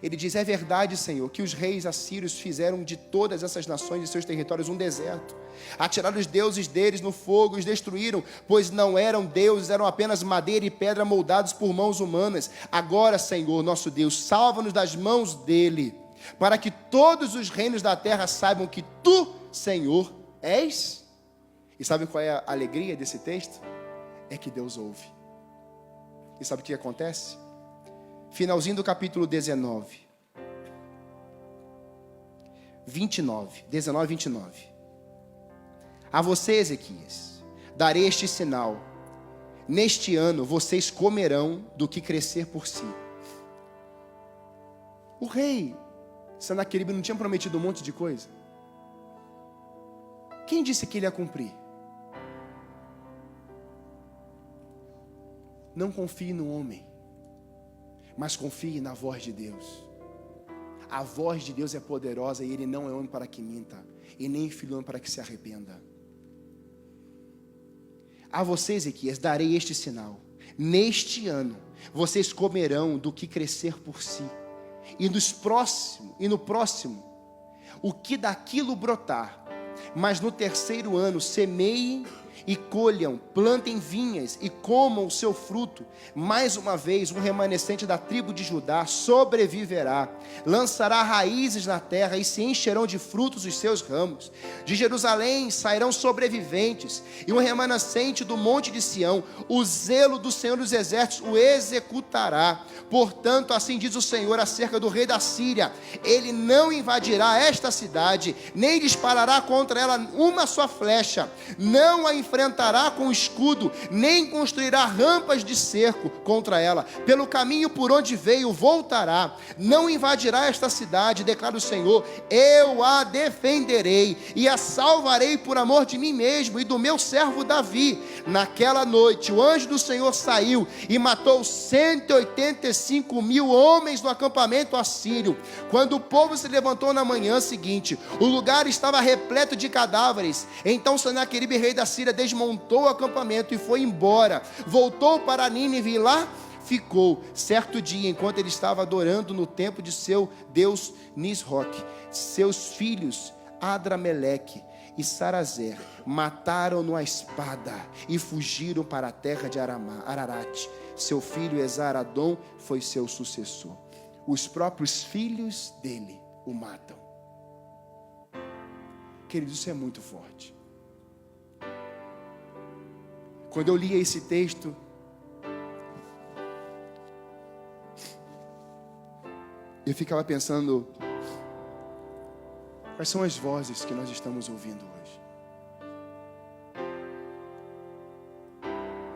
Ele diz: é verdade, Senhor, que os reis assírios fizeram de todas essas nações e seus territórios um deserto. Atiraram os deuses deles no fogo e os destruíram, pois não eram deuses, eram apenas madeira e pedra moldados por mãos humanas. Agora, Senhor, nosso Deus, salva-nos das mãos dele, para que todos os reinos da terra saibam que tu, Senhor, és. E sabe qual é a alegria desse texto? É que Deus ouve. E sabe o que acontece? Finalzinho do capítulo 19, 29. A você, Ezequias, darei este sinal: neste ano vocês comerão do que crescer por si. O rei Senaqueribe não tinha prometido um monte de coisa? Quem disse que ele ia cumprir? Não confie no homem, mas confie na voz de Deus. A voz de Deus é poderosa e Ele não é homem para que minta, e nem filho homem para que se arrependa. A você, Ezequias, darei este sinal: neste ano vocês comerão do que crescer por si, e no próximo o que daquilo brotar. Mas no terceiro ano semeiem e colham, plantem vinhas e comam o seu fruto. Mais uma vez, um remanescente da tribo de Judá sobreviverá, lançará raízes na terra e se encherão de frutos os seus ramos. De Jerusalém sairão sobreviventes, e um remanescente do monte de Sião. O zelo do Senhor dos Exércitos o executará. Portanto, assim diz o Senhor acerca do rei da Síria: ele não invadirá esta cidade, nem disparará contra ela uma só flecha, não a enfrentará com escudo, nem construirá rampas de cerco contra ela. Pelo caminho por onde veio voltará, não invadirá esta cidade, declara o Senhor. Eu a defenderei e a salvarei por amor de mim mesmo e do meu servo Davi. Naquela noite o anjo do Senhor saiu e matou 185.000 homens no acampamento assírio. Quando o povo se levantou na manhã seguinte, o lugar estava repleto de cadáveres. Então Senaqueribe, rei da Síria, desmontou o acampamento e foi embora. Voltou para Nínive e lá ficou. Certo dia, enquanto ele estava adorando no templo de seu deus Nisroque, seus filhos Adrameleque e Sarazer mataram-no à espada e fugiram para a terra de Ararat. Seu filho Esar-Adom foi seu sucessor. Os próprios filhos dele o matam. Queridos, isso é muito forte. Quando eu lia esse texto, eu ficava pensando: quais são as vozes que nós estamos ouvindo hoje?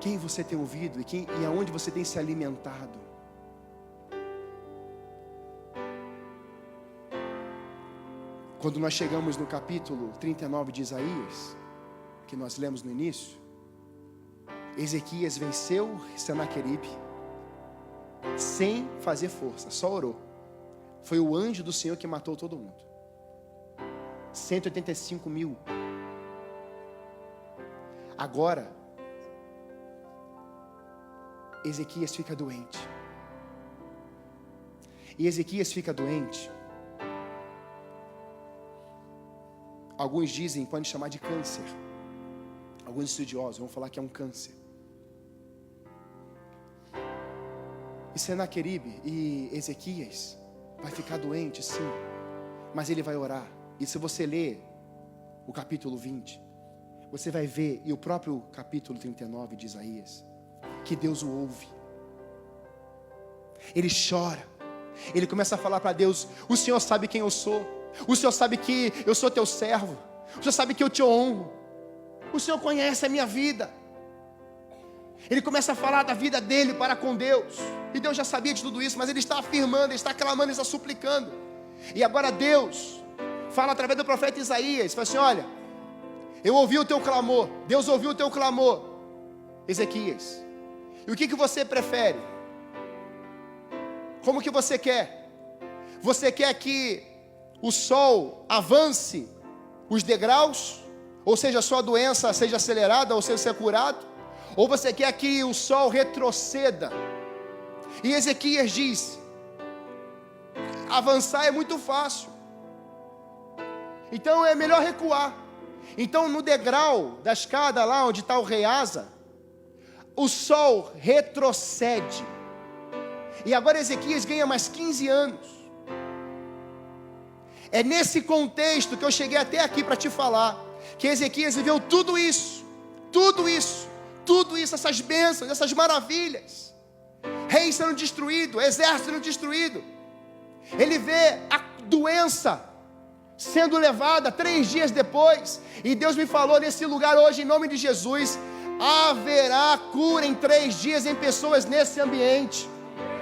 Quem você tem ouvido e aonde você tem se alimentado? Quando nós chegamos no capítulo 39 de Isaías, que nós lemos no início, Ezequias venceu Senaqueribe sem fazer força, só orou. Foi o anjo do Senhor que matou todo mundo. 185.000. Agora Ezequias fica doente. E Ezequias fica doente. Alguns dizem, podem chamar de câncer. Alguns estudiosos vão falar que é um câncer. E Senaqueribe e Ezequias vai ficar doente, sim, mas ele vai orar. E se você ler o capítulo 20, você vai ver, e o próprio capítulo 39 de Isaías, que Deus o ouve. Ele chora. Ele começa a falar para Deus: o Senhor sabe quem eu sou. O Senhor sabe que eu sou teu servo. O Senhor sabe que eu te honro. O Senhor conhece a minha vida. Ele começa a falar da vida dele para com Deus. E Deus já sabia de tudo isso, mas ele está afirmando, ele está clamando, ele está suplicando. E agora Deus fala através do profeta Isaías, fala assim: olha, eu ouvi o teu clamor. Deus ouviu o teu clamor, Ezequias. E o que você prefere? Como que você quer? Você quer que o sol avance os degraus? Ou seja, a sua doença seja acelerada, ou seja, ser curado? Ou você quer que o sol retroceda? E Ezequias diz: avançar é muito fácil, então é melhor recuar. Então no degrau da escada lá onde está o rei Asa, o sol retrocede. E agora Ezequias ganha mais 15 anos. É nesse contexto que eu cheguei até aqui para te falar, que Ezequias viveu tudo isso, essas bênçãos, essas maravilhas. Rei sendo destruído, exército sendo destruído. Ele vê a doença sendo levada 3 dias depois. E Deus me falou nesse lugar hoje, em nome de Jesus: haverá cura em 3 dias em pessoas nesse ambiente.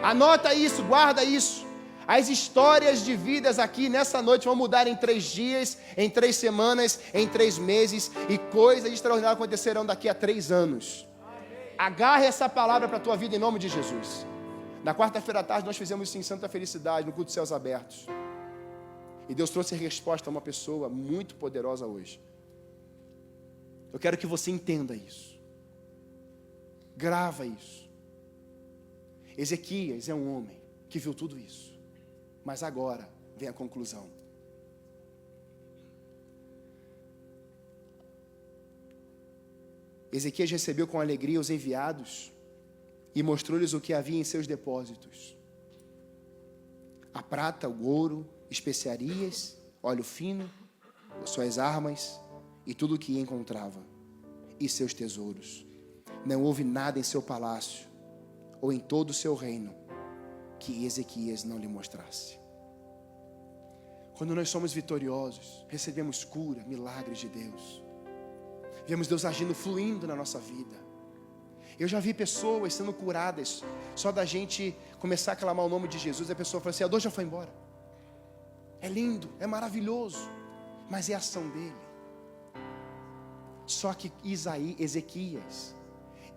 Anota isso, guarda isso. As histórias de vidas aqui nessa noite vão mudar em 3 dias, em 3 semanas, em 3 meses. E coisas extraordinárias acontecerão daqui a 3 anos. Agarre essa palavra para a tua vida em nome de Jesus. Na quarta-feira à tarde nós fizemos isso em Santa Felicidade, no culto de céus abertos. E Deus trouxe resposta a uma pessoa muito poderosa hoje. Eu quero que você entenda isso. Grava isso. Ezequias é um homem que viu tudo isso. Mas agora vem a conclusão. Ezequias recebeu com alegria os enviados e mostrou-lhes o que havia em seus depósitos: a prata, o ouro, especiarias, óleo fino, suas armas e tudo o que encontrava, e seus tesouros. Não houve nada em seu palácio ou em todo o seu reino que Ezequias não lhe mostrasse. Quando nós somos vitoriosos, recebemos cura, milagres de Deus. Vemos Deus agindo, fluindo na nossa vida. Eu já vi pessoas sendo curadas só da gente começar a clamar o nome de Jesus. A pessoa fala assim: a dor já foi embora. É lindo, é maravilhoso, mas é a ação dele. Só que Ezequias,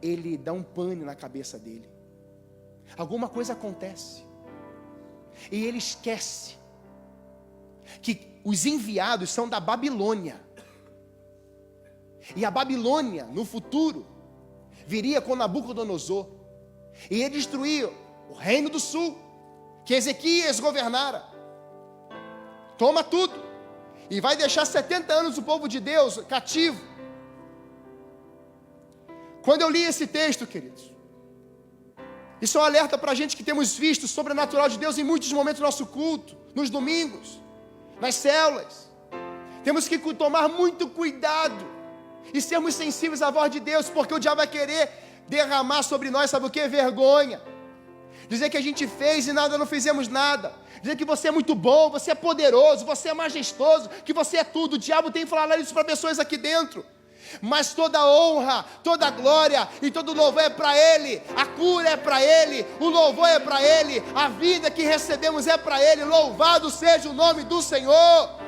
ele dá um pane na cabeça dele. Alguma coisa acontece e ele esquece que os enviados são da Babilônia. E a Babilônia, no futuro, viria com Nabucodonosor. E ia destruir o reino do sul, que Ezequias governara. Toma tudo. E vai deixar 70 anos o povo de Deus cativo. Quando eu li esse texto, queridos, isso é um alerta para a gente que temos visto o sobrenatural de Deus em muitos momentos do nosso culto, nos domingos, nas células. Temos que tomar muito cuidado e sermos sensíveis à voz de Deus, porque o diabo vai querer derramar sobre nós, sabe o que? Vergonha. Dizer que a gente fez e nada, não fizemos nada. Dizer que você é muito bom, você é poderoso, você é majestoso, que você é tudo. O diabo tem falado isso para pessoas aqui dentro. Mas toda honra, toda glória e todo louvor é para Ele. A cura é para Ele, o louvor é para Ele, a vida que recebemos é para Ele. Louvado seja o nome do Senhor.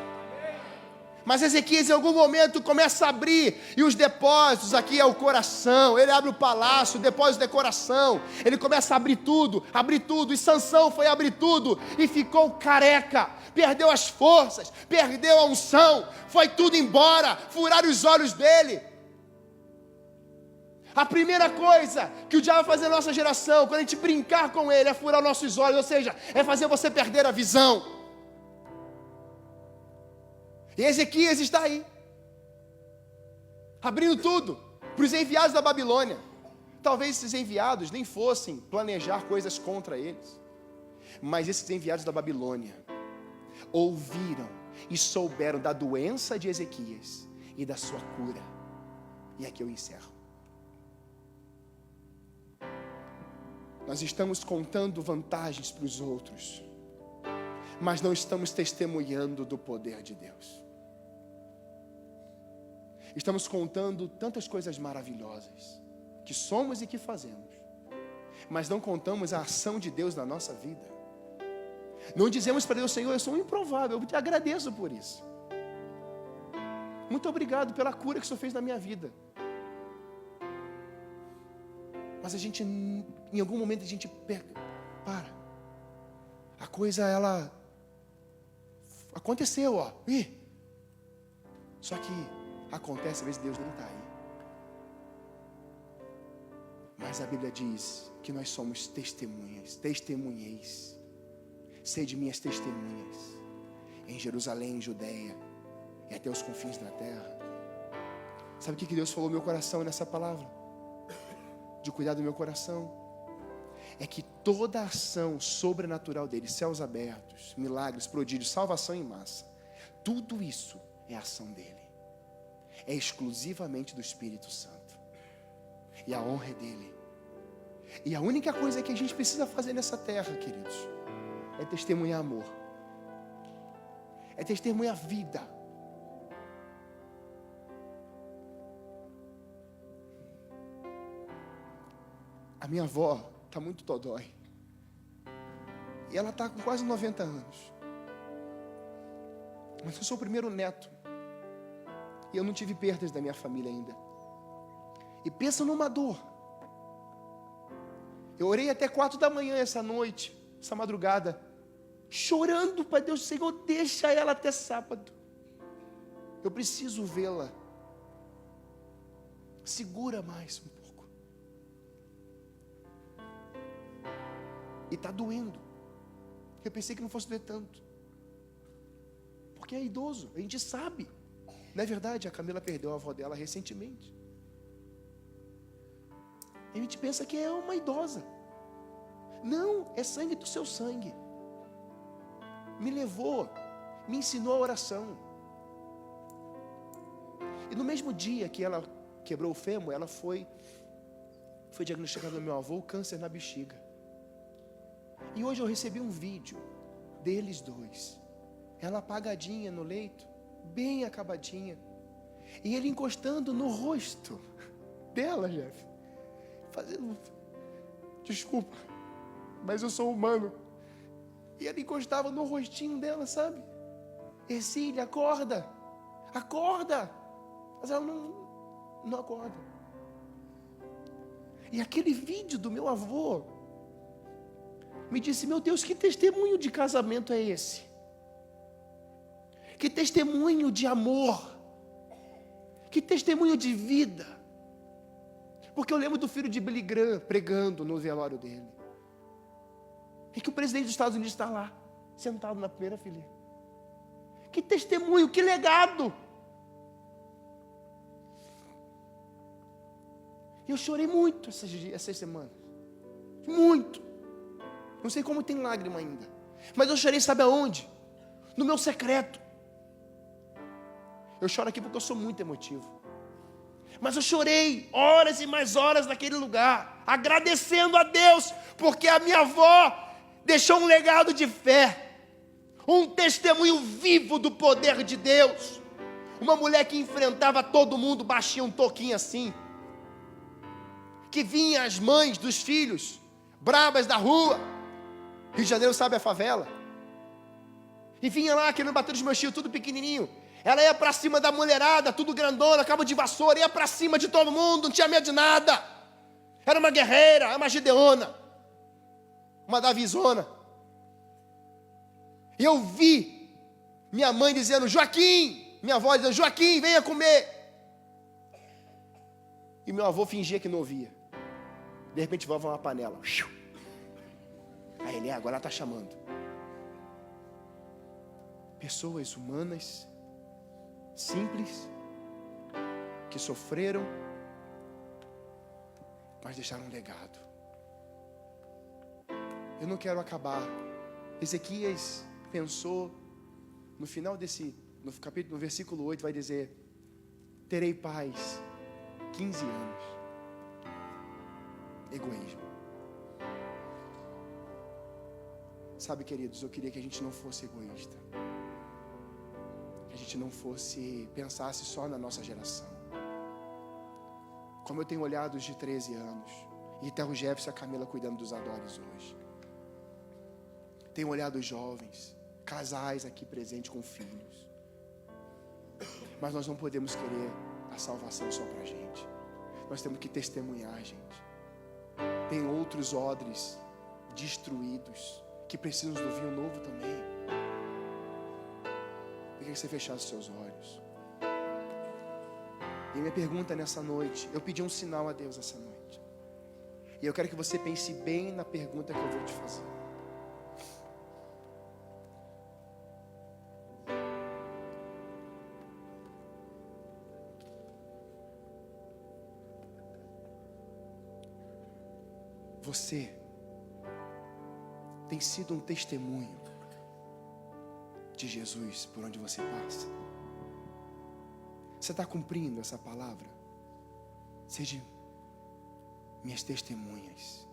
Mas Ezequias em algum momento começa a abrir, e os depósitos, aqui é o coração, ele abre o palácio, o depósito de coração, ele começa a abrir tudo, e Sansão foi abrir tudo, e ficou careca, perdeu as forças, perdeu a unção, foi tudo embora, furaram os olhos dele. A primeira coisa que o diabo vai fazer na nossa geração, quando a gente brincar com ele, é furar nossos olhos, ou seja, é fazer você perder a visão. E Ezequias está aí, abrindo tudo para os enviados da Babilônia. Talvez esses enviados nem fossem planejar coisas contra eles, mas esses enviados da Babilônia ouviram e souberam da doença de Ezequias e da sua cura. E aqui eu encerro. Nós estamos contando vantagens para os outros, mas não estamos testemunhando do poder de Deus. Estamos contando tantas coisas maravilhosas que somos e que fazemos, mas não contamos a ação de Deus na nossa vida. Não dizemos para Deus: Senhor, eu sou um improvável, eu te agradeço por isso. Muito obrigado pela cura que o Senhor fez na minha vida. Mas a gente, em algum momento, a gente para. A coisa, ela aconteceu, ó. Só que acontece, às vezes Deus nem está aí. Mas a Bíblia diz que nós somos testemunhês. Sede minhas testemunhas em Jerusalém, em Judeia e até os confins da terra. Sabe o que Deus falou no meu coração nessa palavra? De cuidar do meu coração. É que toda a ação sobrenatural dele, céus abertos, milagres, prodígios, salvação em massa, tudo isso é a ação dele. É exclusivamente do Espírito Santo. E a honra é dele. E a única coisa que a gente precisa fazer nessa terra, queridos, é testemunhar amor. É testemunhar vida. A minha avó está muito dodói. E ela está com quase 90 anos. Mas eu sou o primeiro neto. E eu não tive perdas da minha família ainda. E pensa numa dor. Eu orei até 4 da manhã essa noite, essa madrugada, chorando para Deus: Senhor, deixa ela até sábado. Eu preciso vê-la. Segura mais um pouco. E está doendo. Eu pensei que não fosse doer tanto. Porque é idoso, a gente sabe. Não é verdade? A Camila perdeu a avó dela recentemente. E a gente pensa que é uma idosa. Não, é sangue do seu sangue. Me levou, me ensinou a oração. E no mesmo dia que ela quebrou o fêmur, ela foi diagnosticado no meu avô câncer na bexiga. E hoje eu recebi um vídeo deles dois. Ela apagadinha no leito, bem acabadinha. E ele encostando no rosto dela, Jeff. Fazendo... Desculpa, mas eu sou humano. E ele encostava no rostinho dela, sabe? Ercília, acorda. Acorda. Mas ela não acorda. E aquele vídeo do meu avô me disse: meu Deus, que testemunho de casamento é esse? Que testemunho de amor? Que testemunho de vida? Porque eu lembro do filho de Billy Graham pregando no velório dele. E que o presidente dos Estados Unidos está lá, sentado na primeira fileira. Que testemunho, que legado! Eu chorei muito essas semanas. Muito. Não sei como tem lágrima ainda. Mas eu chorei, sabe aonde? No meu secreto. Eu choro aqui porque eu sou muito emotivo. Mas eu chorei horas e mais horas naquele lugar, agradecendo a Deus, porque a minha avó deixou um legado de fé, um testemunho vivo do poder de Deus. Uma mulher que enfrentava todo mundo, baixinha, um toquinho assim, que vinha as mães dos filhos, brabas da rua. Rio de Janeiro sabe a favela. E vinha lá querendo bater nos meus tios, tudo pequenininho. Ela ia para cima da mulherada, tudo grandona, cabo de vassoura, ia para cima de todo mundo, não tinha medo de nada. Era uma guerreira, uma gideona, uma davizona. E eu vi minha mãe dizendo: Joaquim, minha avó dizendo: Joaquim, venha comer. E meu avô fingia que não ouvia. De repente voava uma panela. Aí ele, agora ela está chamando. Pessoas humanas, simples, que sofreram, mas deixaram um legado. Eu não quero acabar. Ezequias pensou, no final no versículo 8 vai dizer: terei paz 15 anos. Egoísmo. Sabe, queridos, eu queria que a gente não fosse egoísta. Que a gente não pensasse só na nossa geração. Como eu tenho olhado os de 13 anos, e até o Jefferson e a Camila cuidando dos Adores hoje. Tenho olhado os jovens, casais aqui presentes com filhos. Mas nós não podemos querer a salvação só pra gente. Nós temos que testemunhar, gente. Tem outros odres destruídos que precisam do vinho novo também. Eu queria que você fechasse seus olhos. E minha pergunta nessa noite, eu pedi um sinal a Deus essa noite. E eu quero que você pense bem na pergunta que eu vou te fazer. Você tem sido um testemunho de Jesus por onde você passa? Você está cumprindo essa palavra? Sejam minhas testemunhas.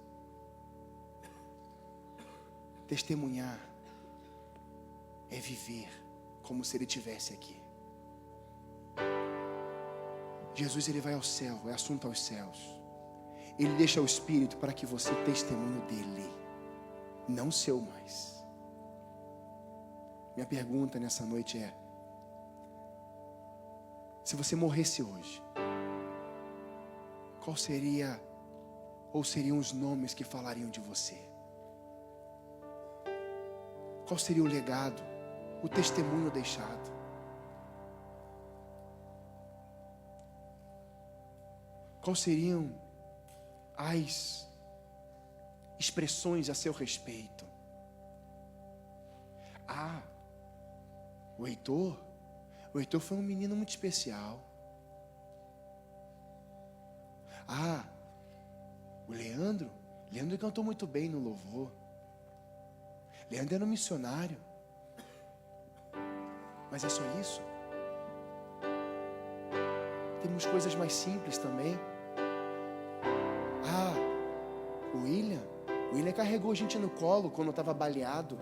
Testemunhar é viver como se Ele estivesse aqui. Jesus, Ele vai ao céu, é assunto aos céus. Ele deixa o Espírito para que você testemunhe dele, não seu mais. Minha pergunta nessa noite é: se você morresse hoje, qual seria ou seriam os nomes que falariam de você? Qual seria o legado, o testemunho deixado? Quais seriam as expressões a seu respeito? O Heitor foi um menino muito especial. O Leandro cantou muito bem no louvor. Leandro era um missionário. Mas é só isso? Temos coisas mais simples também. O William carregou a gente no colo quando estava baleado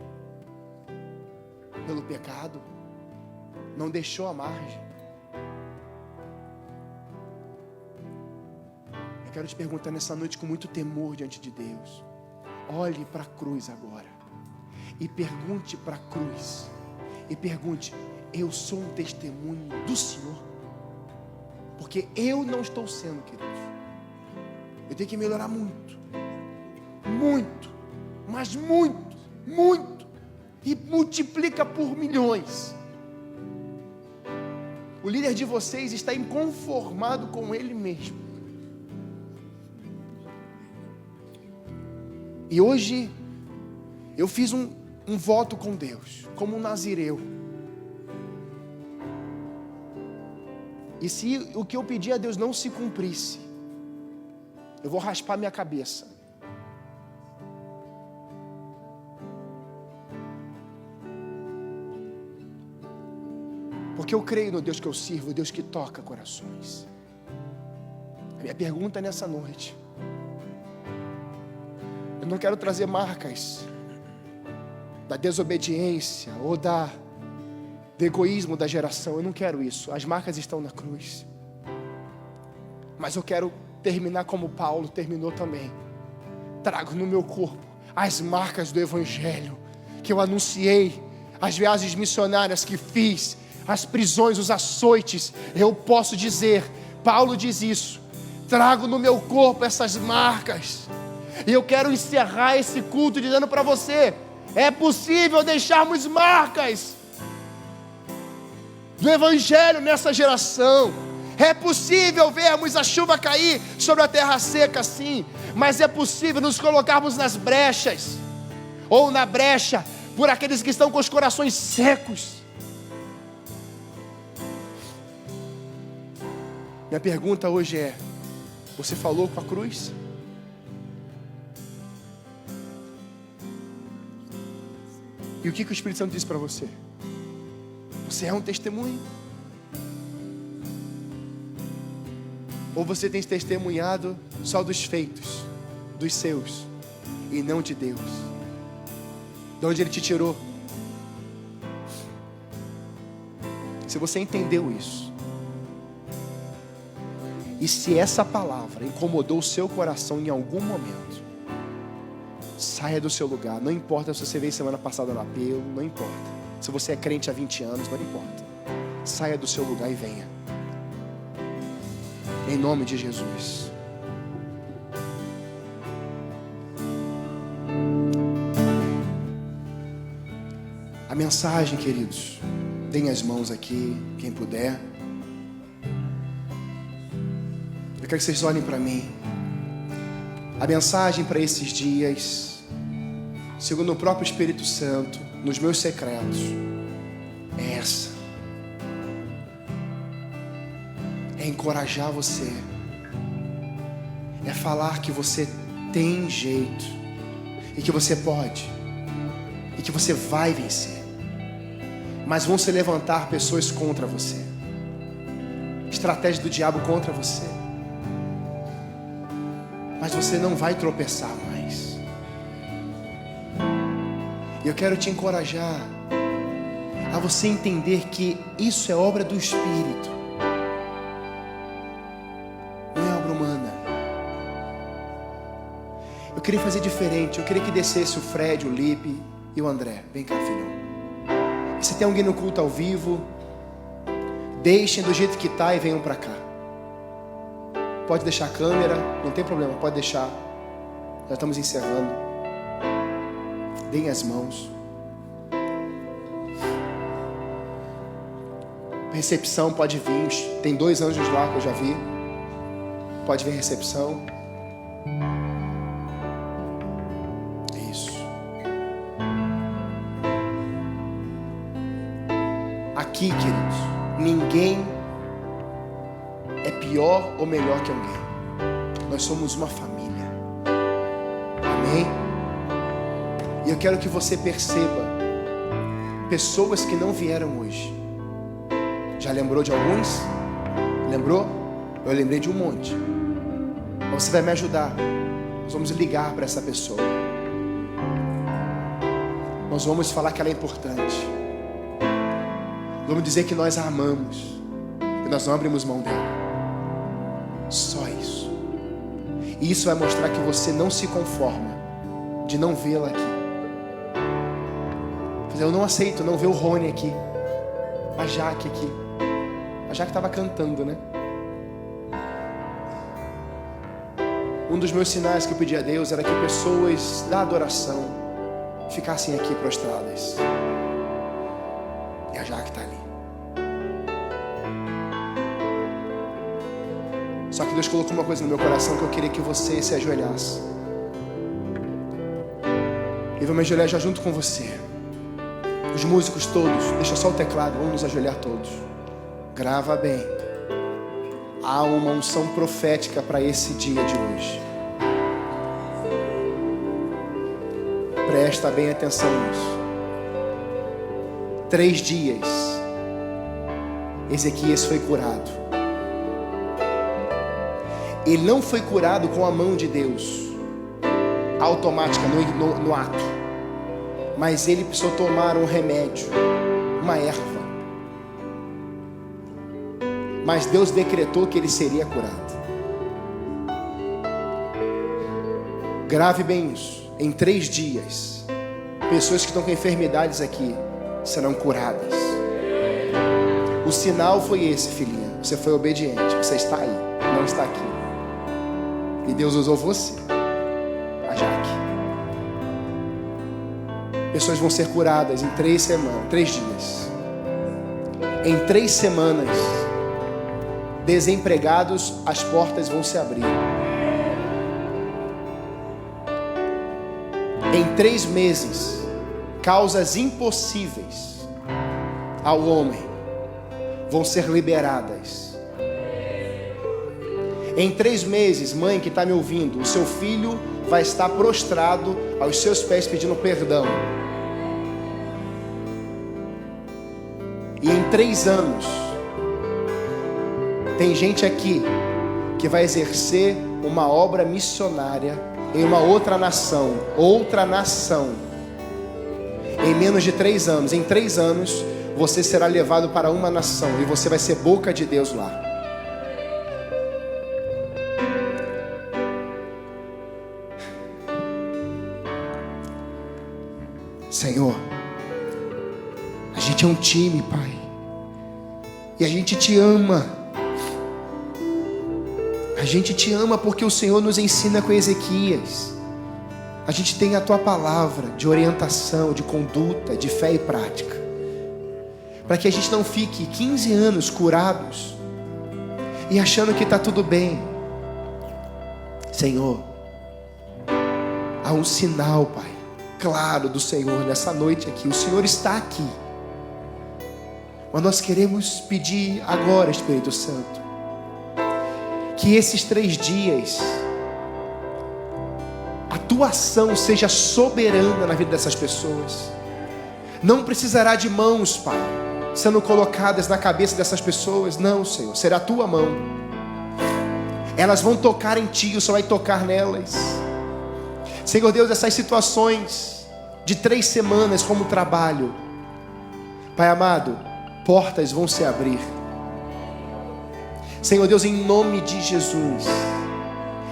pelo pecado. Não deixou a margem. Eu quero te perguntar nessa noite com muito temor diante de Deus. Olhe para a cruz agora. E pergunte para a cruz. E pergunte: eu sou um testemunho do Senhor? Porque eu não estou sendo, queridos. Eu tenho que melhorar muito. Muito. Mas muito. Muito. E multiplica por milhões. O líder de vocês está inconformado com ele mesmo. E hoje eu fiz um voto com Deus, como um nazireu. E se o que eu pedi a Deus não se cumprisse, eu vou raspar minha cabeça. Porque eu creio no Deus que eu sirvo, o Deus que toca corações. A minha pergunta nessa noite: eu não quero trazer marcas da desobediência ou do egoísmo da geração. Eu não quero isso. As marcas estão na cruz. Mas eu quero terminar como Paulo terminou também. Trago no meu corpo as marcas do Evangelho que eu anunciei, as viagens missionárias que fiz, as prisões, os açoites. Eu posso dizer, Paulo diz isso: trago no meu corpo essas marcas. E eu quero encerrar esse culto dizendo para você: é possível deixarmos marcas do Evangelho nessa geração. É possível vermos a chuva cair sobre a terra seca, sim, mas é possível nos colocarmos nas brechas, ou na brecha, por aqueles que estão com os corações secos. Minha pergunta hoje é: você falou com a cruz? E o que o Espírito Santo disse para você? Você é um testemunho? Ou você tem testemunhado só dos feitos, dos seus, e não de Deus? De onde Ele te tirou? Se você entendeu isso, e se essa palavra incomodou o seu coração em algum momento, saia do seu lugar. Não importa se você veio semana passada no apelo, não importa. Se você é crente há 20 anos, não importa. Saia do seu lugar e venha. Em nome de Jesus. A mensagem, queridos, deem as mãos aqui, quem puder. Eu quero que vocês olhem para mim. A mensagem para esses dias, segundo o próprio Espírito Santo, nos meus secretos, é essa. É encorajar você. É falar que você tem jeito. E que você pode. E que você vai vencer. Mas vão se levantar pessoas contra você. Estratégia do diabo contra você. Mas você não vai tropeçar mais. E eu quero te encorajar a você entender que isso é obra do Espírito, não é obra humana. Eu queria fazer diferente. Eu queria que descesse o Fred, o Lipe e o André. Vem cá, filhão. E se tem alguém no culto ao vivo, deixem do jeito que está e venham para cá. Pode deixar a câmera, não tem problema, pode deixar. Já estamos encerrando. Deem as mãos. Recepção pode vir. Tem 2 anjos lá que eu já vi. Pode vir recepção. Isso. Aqui, queridos, ninguém é pior ou melhor que alguém. Nós somos uma família. Amém? E eu quero que você perceba pessoas que não vieram hoje. Já lembrou de alguns? Lembrou? Eu lembrei de um monte. Você vai me ajudar. Nós vamos ligar para essa pessoa. Nós vamos falar que ela é importante. Vamos dizer que nós a amamos. Que nós não abrimos mão dela. Só isso. E isso vai mostrar que você não se conforma de não vê-la aqui. Eu não aceito não ver o Rony aqui, a Jaque aqui. A Jaque estava cantando, né? Um dos meus sinais que eu pedi a Deus era que pessoas da adoração ficassem aqui prostradas. E a Jaque está ali. Só que Deus colocou uma coisa no meu coração que eu queria que você se ajoelhasse. E vou me ajoelhar já junto com você. Os músicos todos, deixa só o teclado, vamos nos ajoelhar todos. Grava bem. Há uma unção profética para esse dia de hoje. Presta bem atenção nisso. 3 dias, Ezequias foi curado. Ele não foi curado com a mão de Deus, automática, no ato. Mas ele precisou tomar um remédio, uma erva. Mas Deus decretou que ele seria curado. Grave bem isso. Em 3 dias, pessoas que estão com enfermidades aqui serão curadas. O sinal foi esse, filhinha. Você foi obediente. Você está aí, não está aqui. E Deus usou você, a Jaque. Pessoas vão ser curadas em 3 dias. Em 3 semanas, desempregados, as portas vão se abrir. Em 3 meses, causas impossíveis ao homem vão ser liberadas. Em 3 meses, mãe que está me ouvindo, o seu filho vai estar prostrado aos seus pés pedindo perdão. E em 3 anos, tem gente aqui que vai exercer uma obra missionária em uma outra nação. Em menos de 3 anos. Em 3 anos, você será levado para uma nação e você vai ser boca de Deus lá. Senhor, a gente é um time, Pai, e a gente te ama. A gente te ama porque o Senhor nos ensina com Ezequias. A gente tem a tua palavra de orientação, de conduta, de fé e prática, para que a gente não fique 15 anos curados e achando que está tudo bem. Senhor, há um sinal, Pai, claro do Senhor nessa noite aqui. O Senhor está aqui, mas nós queremos pedir agora, Espírito Santo, que esses 3 dias a tua ação seja soberana na vida dessas pessoas. Não precisará de mãos, Pai, sendo colocadas na cabeça dessas pessoas. Não, Senhor, será a tua mão. Elas vão tocar em ti, o Senhor vai tocar nelas. Senhor Deus, essas situações de 3 semanas como trabalho, Pai amado, portas vão se abrir. Senhor Deus, em nome de Jesus,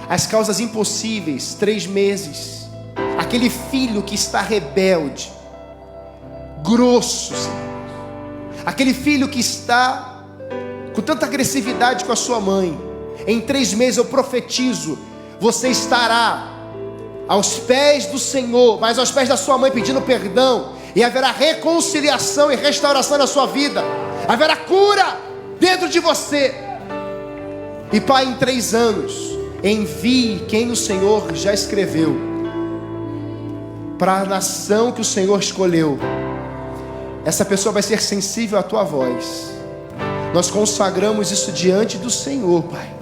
as causas impossíveis, 3 meses, aquele filho que está rebelde, grosso, Senhor, aquele filho que está com tanta agressividade com a sua mãe, em 3 meses eu profetizo, você estará aos pés do Senhor, mas aos pés da sua mãe pedindo perdão, e haverá reconciliação e restauração na sua vida, haverá cura dentro de você. E Pai, em 3 anos, envie quem o Senhor já escreveu para a nação que o Senhor escolheu. Essa pessoa vai ser sensível à tua voz. Nós consagramos isso diante do Senhor, Pai.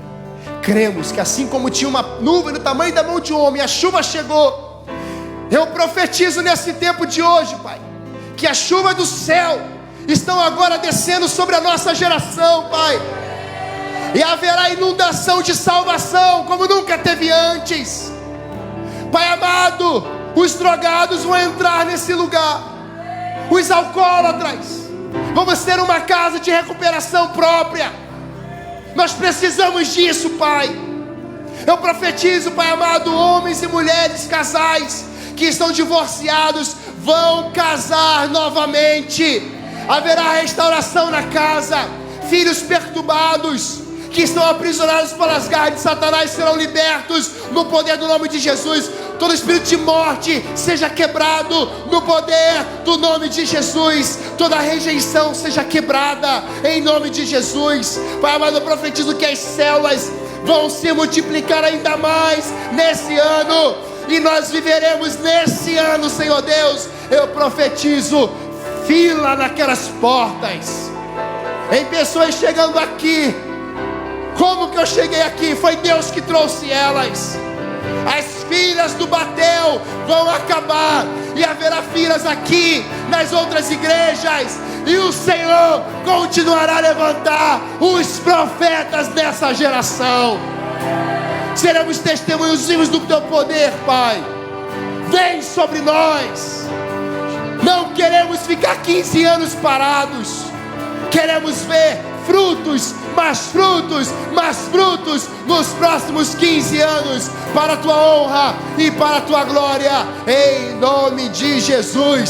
Cremos que assim como tinha uma nuvem do tamanho da mão de um homem, a chuva chegou. Eu profetizo nesse tempo de hoje, Pai, que a chuva do céu estão agora descendo sobre a nossa geração, Pai. E haverá inundação de salvação como nunca teve antes. Pai amado, os drogados vão entrar nesse lugar, os alcoólatras. Vamos ter uma casa de recuperação própria. Nós precisamos disso, Pai. Eu profetizo, Pai amado, homens e mulheres, casais que estão divorciados vão casar novamente. Haverá restauração na casa. Filhos perturbados que estão aprisionados pelas garras de Satanás serão libertos no poder do nome de Jesus. Todo espírito de morte seja quebrado no poder do nome de Jesus. Toda rejeição seja quebrada em nome de Jesus. Pai amado, eu profetizo que as células vão se multiplicar ainda mais nesse ano, e nós viveremos nesse ano, Senhor Deus. Eu profetizo fila naquelas portas, em pessoas chegando aqui. Como que eu cheguei aqui? Foi Deus que trouxe elas. As filas do Batel vão acabar, e haverá filas aqui nas outras igrejas, e o Senhor continuará a levantar os profetas dessa geração. Seremos testemunhos vivos do teu poder, Pai. Vem sobre nós. Não queremos ficar 15 anos parados. Queremos ver frutos, mais frutos, mais frutos nos próximos 15 anos, para a tua honra e para a tua glória, em nome de Jesus.